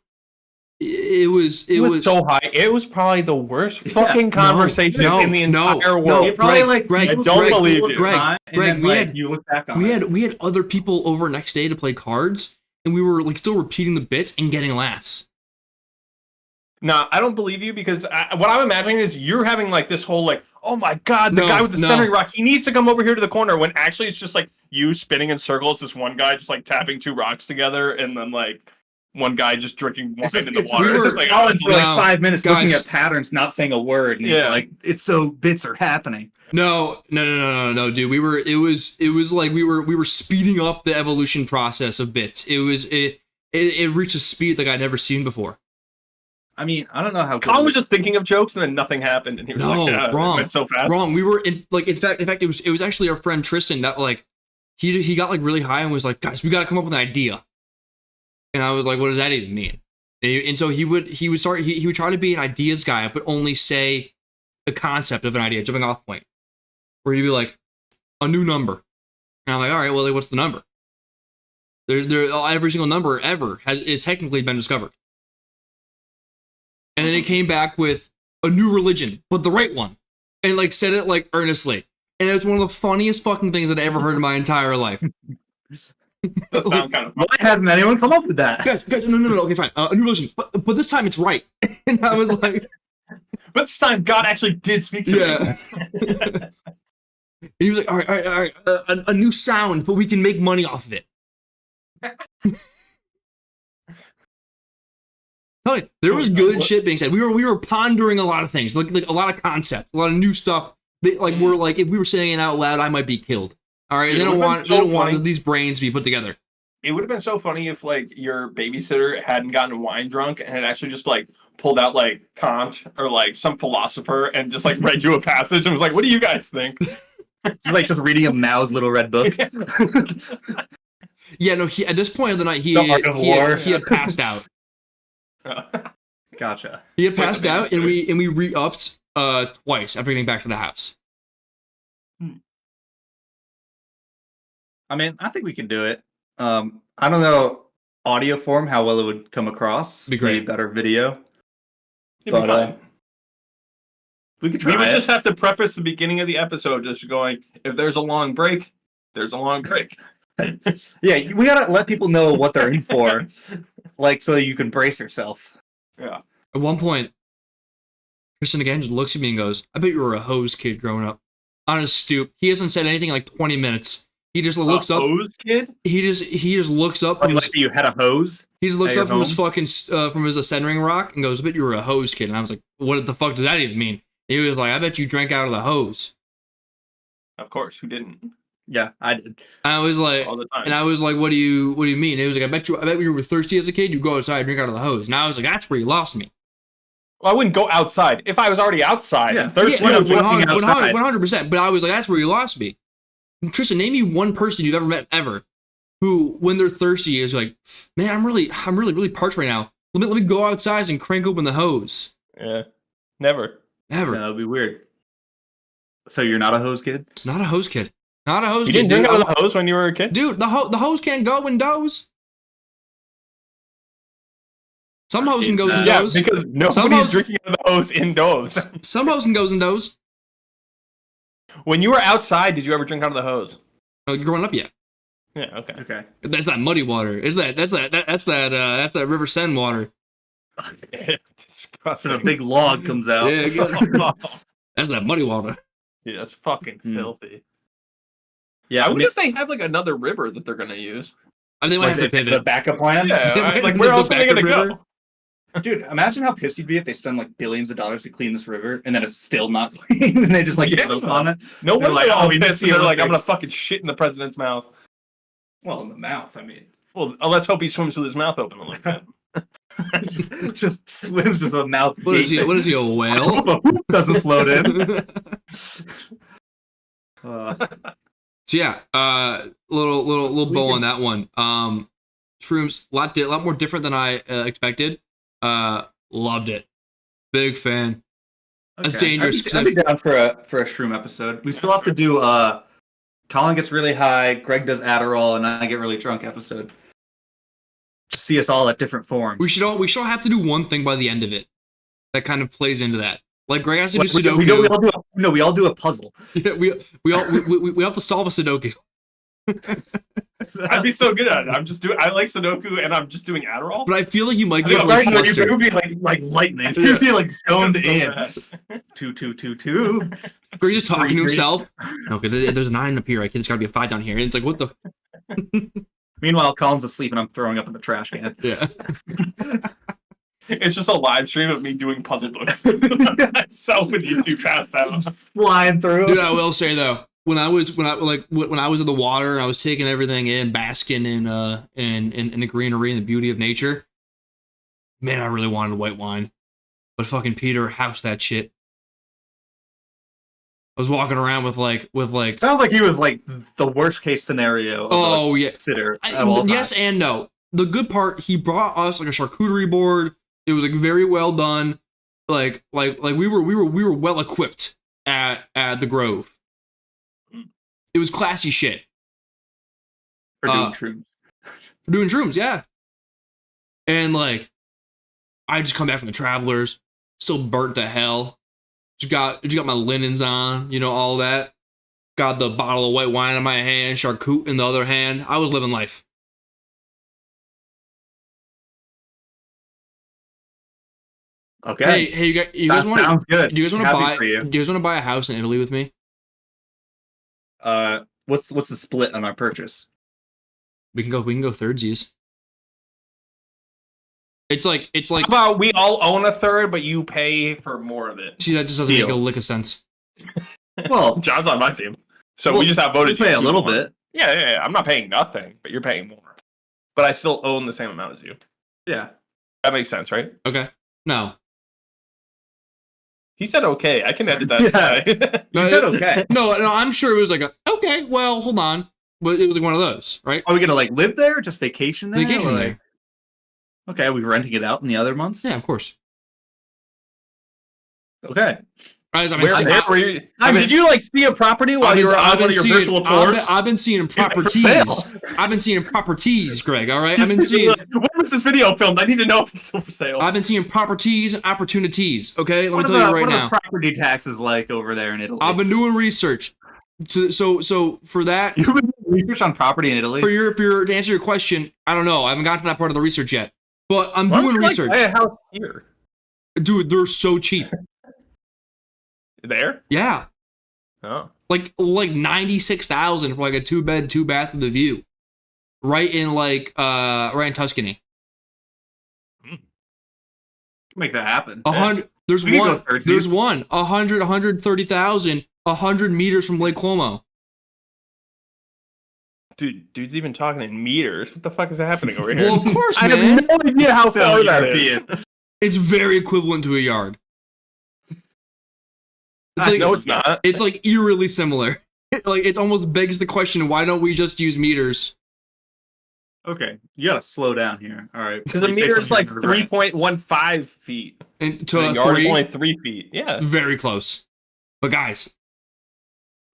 It was so high. It was probably the worst fucking conversation in the entire world. Greg, I don't believe you. Greg, you look back on we had other people over next day to play cards, and we were like still repeating the bits and getting laughs. No, I don't believe you because what I'm imagining is you're having like this whole like, oh my god, the guy with the centering rock, he needs to come over here to the corner. When actually it's just like you spinning in circles. This one guy just like tapping two rocks together, and then like one guy just drinking wine in the water. We were like, for like 5 minutes looking at patterns, not saying a word. And he's like, it's so bits are happening. No, dude. It was like we were speeding up the evolution process of bits. It reached a speed like I'd never seen before. I mean, I don't know how. Colin was just thinking of jokes and then nothing happened, and he was wrong. It went so fast. Wrong. We were in fact, it was actually our friend Tristan that like he got like really high and was like, guys, we got to come up with an idea. And I was like, what does that even mean? And so he would try to be an ideas guy, but only say the concept of an idea, jumping off point. Where he'd be like, a new number. And I'm like, all right, well, what's the number? Every single number ever is technically been discovered. And then it came back with a new religion, but the right one. And like said it like earnestly. And it's one of the funniest fucking things I've ever heard in my entire life. That sounds kind of fun. Why hasn't anyone come up with that? Guys, no, okay, fine. A new religion, but this time it's right. And I was like, but this time God actually did speak to me. And he was like, all right, a new sound, but we can make money off of it. Tell you, there was good shit being said. We were pondering a lot of things, like a lot of concepts, a lot of new stuff. We're like, if we were saying it out loud, I might be killed. All right, they don't want these brains to be put together. It would have been so funny if like your babysitter hadn't gotten wine drunk and had actually just like pulled out like Kant or like some philosopher and just like read you a passage and was like, "What do you guys think?" He's like just reading a Mao's little red book. Yeah, no. At this point of the night, he had passed out. Gotcha. He had passed out, and we re-upped twice after getting back to the house. I mean, I think we can do it. I don't know audio form how well it would come across. Be great. Maybe better video. But we could try. We would just have to preface the beginning of the episode just going, if there's a long break, there's a long break. Yeah, we gotta let people know what they're in for, like so you can brace yourself. Yeah. At one point, Tristan again just looks at me and goes, "I bet you were a hose kid growing up." On his stoop, he hasn't said anything in like 20 minutes. He just looks up. Hose kid? He just looks up from Like you had a hose? He just looks at up from your his fucking from his ascending rock and goes, "I bet you were a hose kid." And I was like, "What the fuck does that even mean?" He was like, "I bet you drank out of the hose." Of course, who didn't? Yeah, I did. I was like, All the time. and I was like, "What do you mean?" And he was like, I bet you were thirsty as a kid. You go outside and drink out of the hose." And I was like, "That's where you lost me." Well, I wouldn't go outside if I was already outside. Yeah, And thirsty. yeah, 100%. But I was like, "That's where you lost me." And Tristan, name me one person you've ever met ever who, when they're thirsty, is like, "Man, I'm really parched right now. Let me go outside and crank open the hose." Yeah, never. Never. That would be weird. So you're not a hose kid? Not a hose kid. Not a hose You kid. didn't drink dude. out of the hose when you were a kid? Dude, the hose can't go in does. Some hose can go in Yeah, does. because nobody's drinking out of the hose indoors. Some hose can go in does. When you were outside, did you ever drink out of the hose? Growing up, yeah. Yeah, okay. Okay. That's that muddy water. That's that River Seine water. Disgusting. So a big log comes out. Yeah, that's that muddy water. Dude, that's fucking filthy. Yeah, I wonder if they have like another river that they're gonna use. I think they might have to the pivot. backup plan. Yeah, like The where else are they backup gonna river? go? Dude, imagine how pissed you'd be if they spend like billions of dollars to clean this river and then it's still not clean and they just like Yeah. float on it. No They're wonder like, they're all we just pissed. see They're like, I'm gonna Olympics. fucking shit in the president's mouth. Well, in the mouth, I mean. Well, let's hope he swims with his mouth open a little bit. Just swims with a mouth. What is he? What is he? A whale? Doesn't float in. So yeah, little bow on that one. Shrooms, a lot more different than I expected. Loved it. Big fan. That's dangerous. I'd be down for a shroom episode. We still have to do Colin gets really high, Greg does Adderall, and I get really drunk episode. To see us all at different forms. We should all have to do one thing by the end of it that kind of plays into that. Like Greg has to do Sudoku. We all do a puzzle. Yeah, we have to solve a Sudoku. I'd be so good at it. I like Sudoku and I'm just doing Adderall. But I feel like you might get Right, flustered. it would be like lightning. You'd be like zoned in. 2, 2, 2, 2. Greg's just talking to 3. himself. Okay, there's a 9 up here. I think there's got to be a 5 down here. And it's like, what the? Meanwhile, Colin's asleep and I'm throwing up in the trash can. Yeah. It's just a live stream of me doing puzzle books. Myself with YouTube passed out. Flying through. Dude, I will say though, when I was in the water and I was taking everything in, basking in the greenery and the beauty of nature, man, I really wanted white wine. But fucking Peter housed that shit. I was walking around with like Sounds like he was like the worst case scenario. Oh yeah. Consider Yes and no. The good part, he brought us like a charcuterie board. It was like very well done. Like we were well equipped at the Grove. It was classy shit. For doing shrooms. For doing shrooms, yeah. And like, I just come back from the Travelers, still burnt to hell. Just got my linens on, all that. Got the bottle of white wine in my hand, charcut in the other hand. I was living life. Okay. Hey, you guys want? Sounds good. Do you guys want to buy a house in Italy with me? What's the split on our purchase? We can go thirdsies. It's like How about we all own a third, but you pay for more of it? See, that just doesn't make a lick of sense. Well, John's on my team, so we just outvoted. Pay a little bit. Yeah. I'm not paying nothing, but you're paying more. But I still own the same amount as you. Yeah, that makes sense, right? Okay. No. He said okay. I can edit that. Yeah. You said okay. No, I'm sure it was like okay. Well, hold on, but it was like one of those, right? Are we gonna like live there, or just vacation there? Vacation there. Okay, are we renting it out in the other months? Yeah, of course. Okay. Did you like see a property while you were on one of your virtual tours? I've been seeing properties. I've been seeing properties, Greg. All right, I've been seeing. When was this video filmed? I need to know if it's still for sale. I've been seeing properties and opportunities. Okay, let me tell you right now. What are the property taxes like over there in Italy? I've been doing research. So for that, you've been research on property in Italy? To answer your question, I don't know. I haven't gotten to that part of the research yet. But I'm doing research. Buy a house here? Dude, they're so cheap. There? Yeah. Oh. Like 96,000 for like a 2-bed, 2-bath with a view. Right in Tuscany. Make that happen. 100. There's one. There's one. 130,000. 100 meters from Lake Como. Dude's even talking in meters. What the fuck is happening over here? Well, of course, man. I have no idea how far that is. It's very equivalent to a yard. No, it's not. It's like eerily similar. Like it almost begs the question: why don't we just use meters? Okay, you gotta slow down here. All right, because a meter is like 3.15 feet, and to a yard is only 3 feet. Yeah, very close. But guys,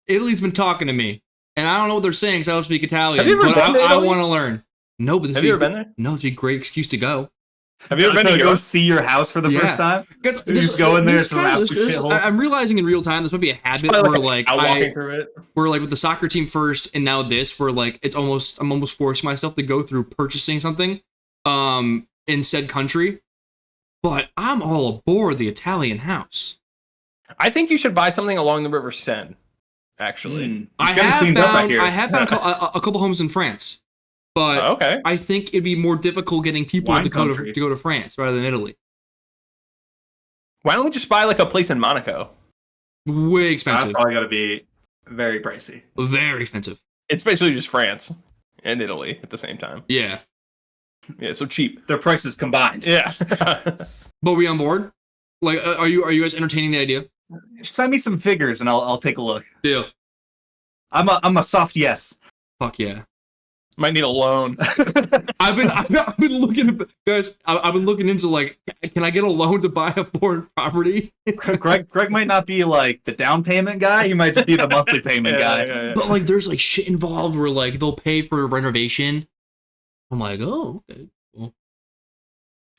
Italy's been talking to me, and I don't know what they're saying because I don't speak Italian. Have you ever been to Italy? I want to learn. No, but have you ever been there? No, it's a great excuse to go. Have you ever been to go see your house for the first time? Because just go in there. I'm realizing in real time this might be a habit where walking through it. Where like with the soccer team first, and now this, where like I'm almost forcing myself to go through purchasing something, in said country. But I'm all aboard the Italian house. I think you should buy something along the River Seine. Actually, I have found a couple homes in France. But okay. I think it'd be more difficult getting people to go to France rather than Italy. Why don't we just buy like a place in Monaco? Way expensive. That's probably got to be very pricey. Very expensive. It's basically just France and Italy at the same time. Yeah. Yeah, so cheap. Their prices combined. Yeah. But we on board? Like, are you guys entertaining the idea? Send me some figures and I'll take a look. Deal. I'm a soft yes. Fuck yeah. Might need a loan. I've been looking at, guys. I've been looking into like, can I get a loan to buy a foreign property? Greg might not be like the down payment guy. He might just be the monthly payment guy. Yeah. But like, there's like shit involved where like they'll pay for a renovation. I'm like, oh, okay. Well.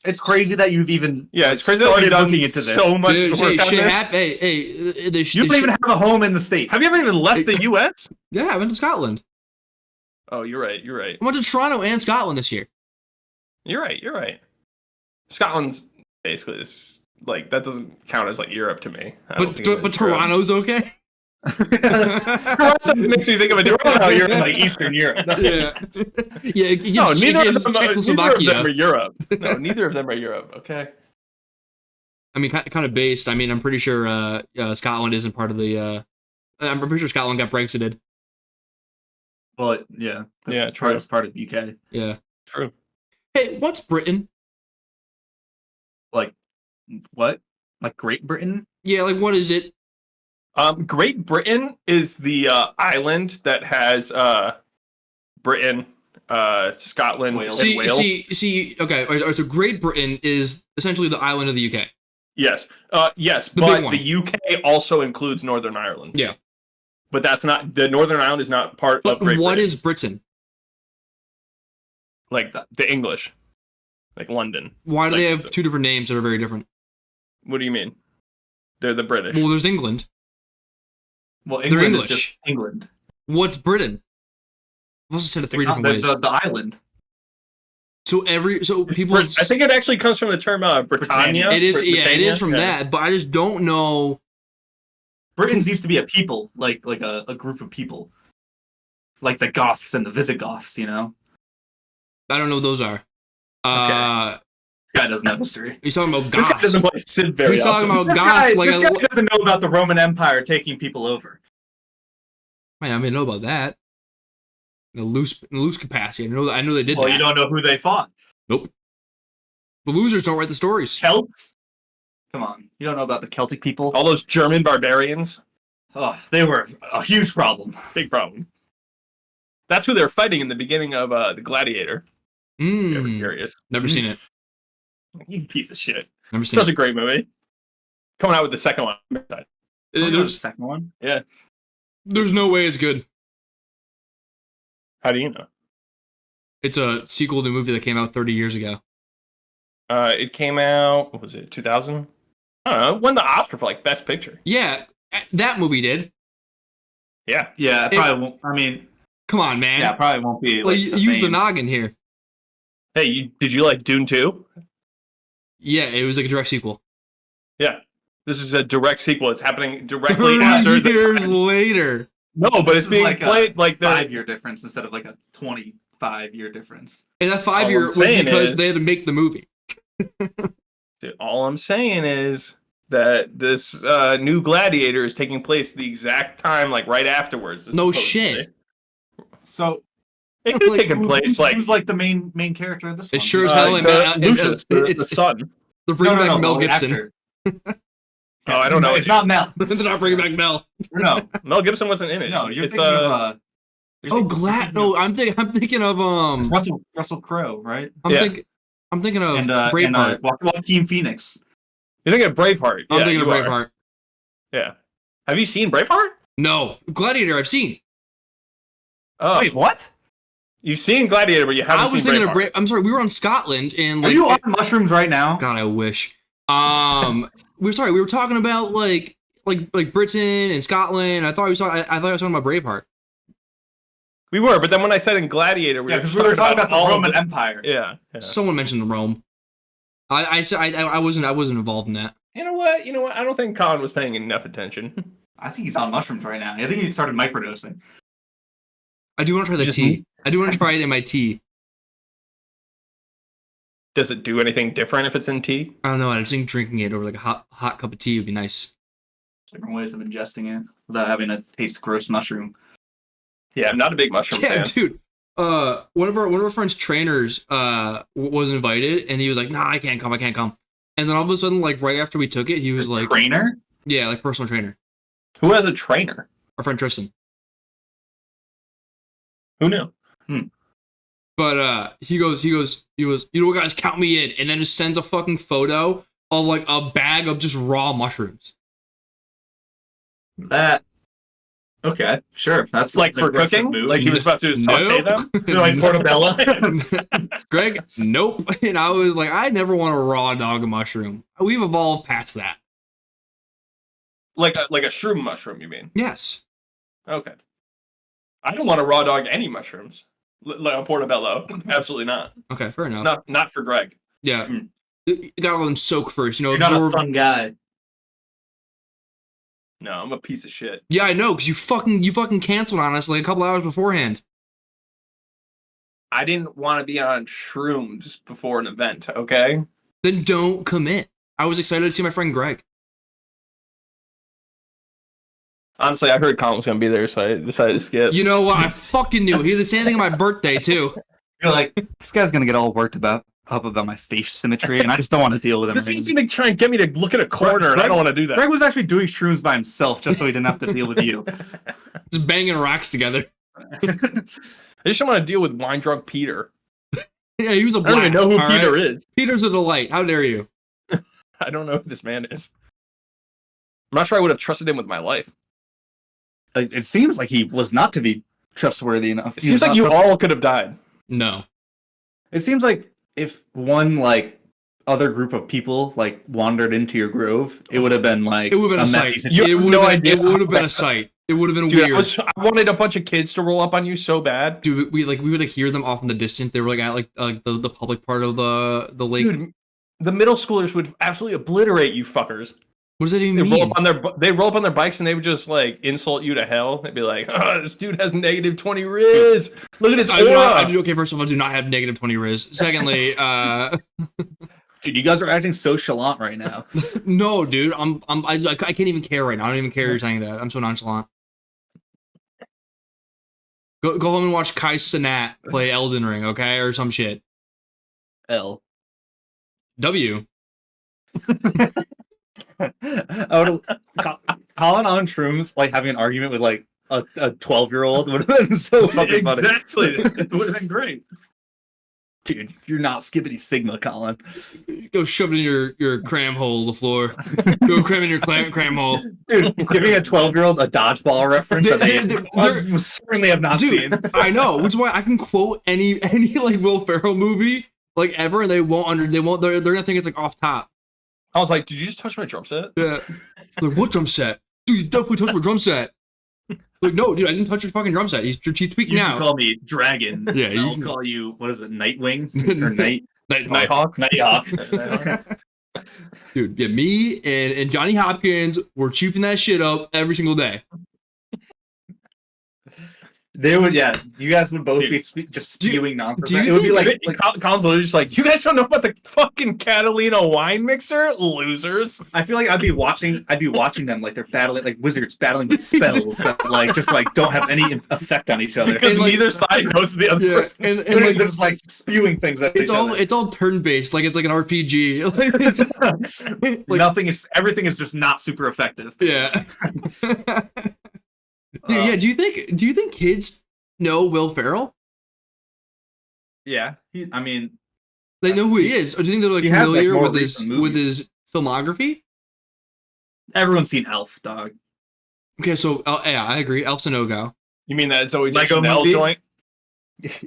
It's crazy that you've even it's crazy that you've done looking into this. So much Dude, work on this. You don't even have a home in the States. Have you ever even left the U.S.? Yeah, I went to Scotland. Oh, you're right. I went to Toronto and Scotland this year. You're right. Scotland's basically this, like, that doesn't count as like Europe to me. But Toronto's okay. Toronto makes me think of a Toronto. You're in like Eastern Europe. Yeah. No, neither of them are Europe. No, neither of them are Europe. Okay. I mean, kind of based. I mean, I'm pretty sure Scotland isn't part of the. I'm pretty sure Scotland got Brexited. Well, yeah. True. It's part of the UK. Yeah. True. Hey, what's Britain? Like, what? Like Great Britain? Yeah, like what is it? Great Britain is the island that has Britain, Scotland, and Wales. See, okay. So Great Britain is essentially the island of the UK. Yes, but the UK also includes Northern Ireland. Yeah. But that's not, the Northern Ireland is not part of Great Britain. What is Britain? Like the English. Like London. Why do they have two different names that are very different? What do you mean? They're the British. Well, there's England. Well, England is just England. What's Britain? I've also said it three different ways. The island. So people. I think it actually comes from the term Britannia. It is. Yeah, it is from that. But I just don't know. Britain used to be a people, like a group of people, like the Goths and the Visigoths. You know. I don't know what those are. Okay. This guy doesn't have history. He's talking about Goths. This guy doesn't play Sid very He's often. talking about this Goths. Guy, this guy doesn't know about the Roman Empire taking people over. Man, I mean, know about that. In a loose capacity. I know they did that. Well, you don't know who they fought. Nope. The losers don't write the stories. Celts? Come on. You don't know about the Celtic people? All those German barbarians? Oh, they were a huge problem. Big problem. That's who they're fighting in the beginning of The Gladiator. Ever curious? Never seen it. You piece of shit. Never seen Such a great movie. Coming out with the second one. There's the second one? Yeah. There's no way it's good. How do you know? It's a sequel to a movie that came out 30 years ago. It came out, what was it, 2000? I don't know. It won the Oscar for like Best Picture. Yeah, that movie did. Yeah. Yeah, it probably won't. I mean, Come on, man. Yeah, probably won't be like the use the same. noggin here. Hey, did you like Dune 2? Yeah, it was like a direct sequel. Yeah. This is a direct sequel. It's happening directly 30 after the years time. later. No, but This it's is being like played like a 5-year difference instead of like a 25-year difference. And that 5 All year I'm was saying because is- they had to make the movie. Dude, all I'm saying is that this new Gladiator is taking place the exact time, like right afterwards. No supposedly. shit. So It could have Like, taken place like who's like the main character of this It one? sure as hell ain't Lucius, the it's son. they're bringing back but Mel like Gibson. actor. Oh, I don't know. It's not Mel. They're not bringing back Mel. No, Mel Gibson wasn't in it. no, you're It's, thinking of Oh, Glad. No, I'm thinking of Russell Crowe, right? I'm thinking of And Braveheart. Joaquin Phoenix. You're thinking of Braveheart. I'm Yeah, thinking of you are. Braveheart. Yeah. Have you seen Braveheart? No, Gladiator. I've seen. Oh, Wait, what? you've seen Gladiator, but you haven't I was seen thinking Braveheart. of I'm sorry. We were on Scotland and Are like. you on mushrooms right now? God, I wish. We were talking about like Britain and Scotland. I thought I was talking about Braveheart. We were, but then when I said in Gladiator, Yeah, because we were talking about the all of Roman Empire. Yeah. Someone mentioned Rome. I wasn't involved in that. You know what? I don't think Colin was paying enough attention. I think he's on mushrooms right now. I think he started microdosing. I do want to try the Just- tea. I do want to try it in my tea. Does it do anything different if it's in tea? I don't know. I just think drinking it over like a hot cup of tea would be nice. Different ways of ingesting it without having to taste gross mushroom. Yeah, I'm not a big mushroom Yeah, fan. dude. One of our friends' trainers was invited, and he was like, "Nah, I can't come. And then all of a sudden, like right after we took it, he was like, Trainer? "Yeah, like personal trainer." Who has a trainer? Our friend Tristan. Who knew? But he goes, you know what, guys, count me in, and then just sends a fucking photo of like a bag of just raw mushrooms. That. Okay, sure. That's Like for cooking? move. Like he was about to saute them? You're like portobello. Greg, nope. And I was like, I never want a raw dog of mushroom. We've evolved past that. like a shroom mushroom, you mean? Yes. Okay. I don't want to raw dog any mushrooms. Like a portobello. Absolutely not. Okay, fair enough. Not for Greg. Yeah. Mm. You gotta let them soak first, you know, You're not a absorb. fun guy. No, I'm a piece of shit. Yeah, I know, because you fucking canceled on us like a couple hours beforehand. I didn't want to be on shrooms before an event, okay? Then don't commit. I was excited to see my friend Greg. Honestly, I heard Colin was going to be there, so I decided to skip. You know what? I fucking knew. He did the same thing on my birthday, too. You're like, this guy's gonna get all worked up about my face symmetry, and I just don't want to deal with him. This seems to try and get me to look at a corner, and I don't want to do that. Greg was actually doing shrooms by himself just so he didn't have to deal with you. Just banging rocks together. I just don't want to deal with wine drunk Peter. Yeah, he was a I don't blast. even know who all Peter right? is. Peter's a delight. How dare you? I don't know who this man is. I'm not sure I would have trusted him with my life. It seems like he was not to be trustworthy enough. It seems like you all could have died. No. It seems like if one like other group of people like wandered into your grove, it would have been like It would have been a messy sight. situation. You It have would no have been, idea it would have been how a sight. It would have been Dude, weird. I wanted a bunch of kids to roll up on you so bad. Dude, we would like hear them off in the distance. They were like at like the public part of the lake. Dude, the middle schoolers would absolutely obliterate you fuckers. What does that even They mean? roll up on their bikes and they would just like insult you to hell. They'd be like, "Oh, this dude has negative 20 riz. Look at his aura." Okay, first of all, I do not have negative 20 riz. Secondly, Dude, you guys are acting so chalant right now. no, dude, I can't even care right now. I don't even care you're saying that. I'm so nonchalant. Go home and watch Kai Cenat play Elden Ring, okay, or some shit. L. W. Colin on shrooms, like having an argument with like a 12-year-old would have been so fucking funny. Exactly. It would have been great. Dude, you're not skippity sigma, Colin. Go shove it in your cram hole, the floor. Go cram in your cram hole. Dude, giving a 12-year-old a dodgeball reference that they certainly have not seen. Dude, I know, which is why I can quote any like Will Ferrell movie like ever, and they're gonna think it's like off top. I was like, "Did you just touch my drum set?" Yeah. Like, what drum set? Dude, you definitely touched my drum set. Like, no, dude, I didn't touch your fucking drum set. He's tweaking You out. can call me Dragon. Yeah, I'll call you, what is it, Nightwing? Or Nighthawk. Nighthawk. Dude, yeah, me and Johnny Hopkins were chiefing that shit up every single day. They would, yeah. You guys would both be just spewing nonsense. It would be like Colin's literally just like, you guys don't know about the fucking Catalina wine mixer, losers. I feel like I'd be watching them like they're battling, like wizards battling with spells that like just like don't have any effect on each other. Because neither side knows the other person. And like, they're just like spewing things at each other. It's all turn based, like it's like an RPG. Like, it's, like, everything is just not super effective. Yeah. Dude, yeah. Do you think kids know Will Ferrell? Yeah, I mean, they know who he is. Or do you think they're like familiar with his filmography? Everyone's seen Elf, dog. Okay, so yeah, I agree. Elf's a no-go. You mean that Zoe Lego Deschanel joint?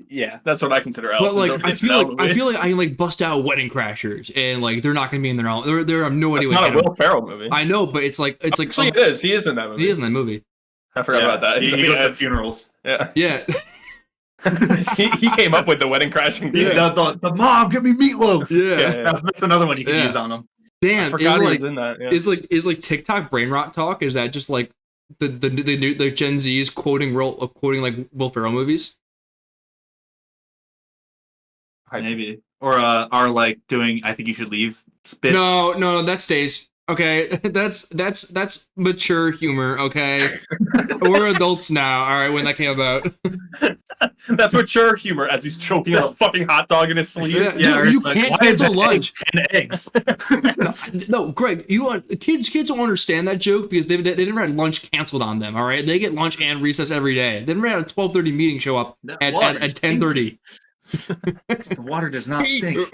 Yeah, that's what I consider Elf. But like, I feel like I can like bust out Wedding Crashers, and like they're not gonna be in their own. They're have no idea. It's not a Will Ferrell movie. I know, but it's like actually it is. He is in that movie. He is in that movie. I forgot about that. He goes to funerals. Yeah. Yeah. he came up with the wedding crashing. Yeah. The mom, give me meatloaf. Yeah. That's another one you can use on them. Damn, I forgot he was in that. Yeah. Is like TikTok brain rot talk? Is that just like the Gen Z's quoting like Will Ferrell movies? Maybe, or are like doing I think you should leave spits. No, that stays. Okay, that's mature humor. Okay, we're adults now. All right, when that came about, that's mature humor as he's choking a fucking hot dog in his sleeve. Yeah, you can't cancel lunch. 10 eggs. No, Greg, kids don't understand that joke because they never had lunch canceled on them. All right, they get lunch and recess every day. They never had a 12:30 meeting show up at 10:30. The water does not stink.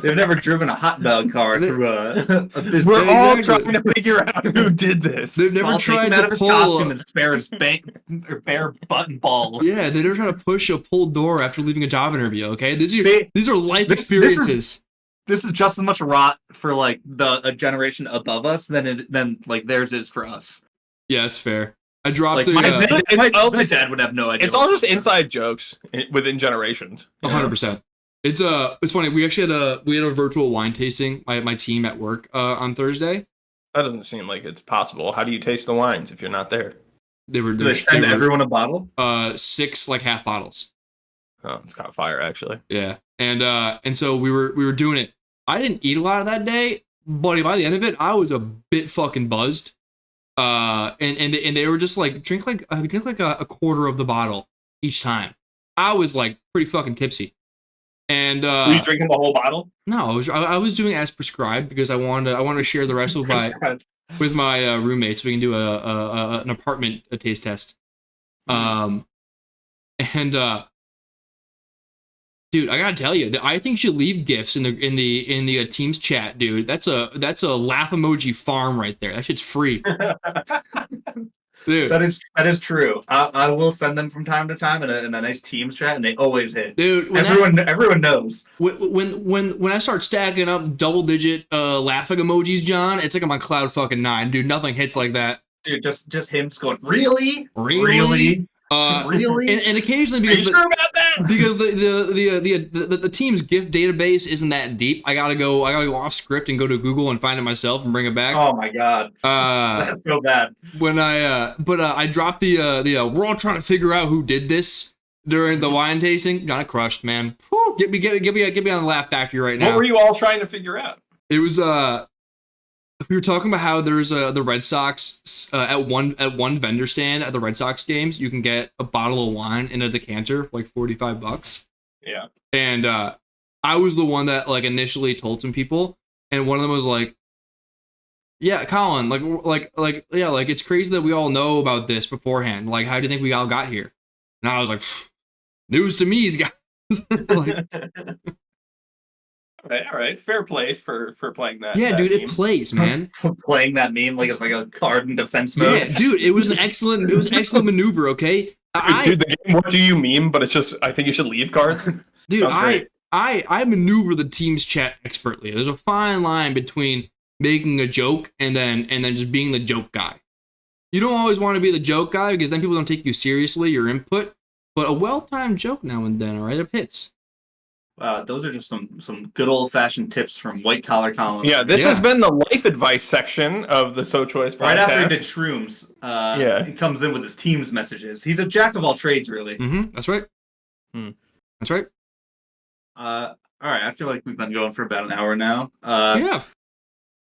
They've never driven a hot dog car through a business. We're all trying to figure out who did this. They've never tried to pull costume and spare his bare button balls. Yeah, they never try to push a pulled door after leaving a job interview. Okay, these are life experiences. This is just as much rot for like a generation above us than like theirs is for us. Yeah, that's fair. I dropped my dad would have no idea. It's all just inside jokes within generations. 100%. It's funny. We actually had a virtual wine tasting. My team at work on Thursday. That doesn't seem like it's possible. How do you taste the wines if you're not there? They send everyone a bottle. 6 like half bottles. Oh, it's got fire actually. Yeah, and so we were doing it. I didn't eat a lot of that day, but by the end of it, I was a bit fucking buzzed. And they were just like drink like a quarter of the bottle each time. I was like pretty fucking tipsy. And were you drinking the whole bottle? No, I was doing as prescribed because I wanted to share the rest with my roommates so we can do an apartment taste test. Dude, I gotta tell you, I think you should leave gifts in the Teams chat, dude. That's a laugh emoji farm right there. That shit's free. Dude, that is true. I will send them from time to time in a nice Teams chat, and they always hit. Dude, everyone knows. When I start stacking up double digit laughing emojis, John, it's like I'm on cloud fucking 9, dude. Nothing hits like that. Dude, just him just going really. Really? And occasionally because are you sure about that? Because the team's gift database isn't that deep. I gotta go off script and go to Google and find it myself and bring it back. Oh my god, that's so bad. When I dropped the we're all trying to figure out who did this during the wine tasting. Got it crushed, man. Whew, get me on the Laugh Factory right now. What were you all trying to figure out? It was we were talking about how there's the Red Sox at one vendor stand at the Red Sox games. You can get a bottle of wine in a decanter for like $45. Yeah. And I was the one that like initially told some people, and one of them was like, "Yeah, Colin, like it's crazy that we all know about this beforehand. Like, how do you think we all got here?" And I was like, "News to me, guys." Like, all right, fair play for playing that. Yeah, that dude, meme. it plays, man. Playing that meme like it's like a card in defense mode. Yeah, dude, it was an excellent maneuver. Okay, dude, the game. What do you meme? But it's just I think you should leave card. Dude, I maneuver the Teams chat expertly. There's a fine line between making a joke and then just being the joke guy. You don't always want to be the joke guy because then people don't take you seriously, your input. But a well-timed joke now and then, all right, it hits. Those are just some good old-fashioned tips from White Collar Colin. Yeah, this has been the life advice section of the So Choice podcast. Right after he did Shrooms, he comes in with his team's messages. He's a jack of all trades, really. Mm-hmm. That's right. That's right. All right, I feel like we've been going for about an hour now. Yeah.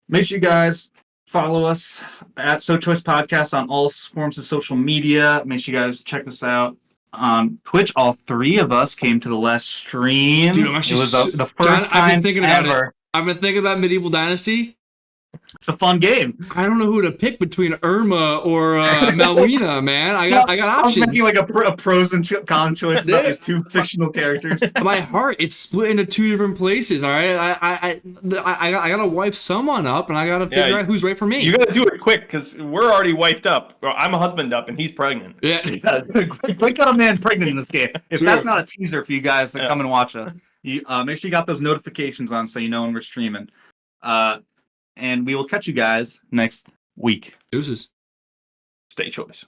Make sure you guys follow us at So Choice Podcast on all forms of social media. Make sure you guys check us out on Twitch. All three of us came to the last stream. Dude, I'm actually it was the first John, time I've been thinking ever. about it. I've been thinking about Medieval Dynasty. It's a fun game. I don't know who to pick between Irma or Malwina, man. I got options. I was making like a pros and cons choice about these two fictional characters. My heart, it's split into two different places. All right, I gotta wife someone up, and I gotta figure out who's right for me. You gotta do it quick because we're already wifed up. I'm a husband up, and he's pregnant. Yeah, quick got a man pregnant in this game. If that's not a teaser for you guys to come and watch us, you make sure you got those notifications on so you know when we're streaming. And we will catch you guys next week. Deuces. Stay choice.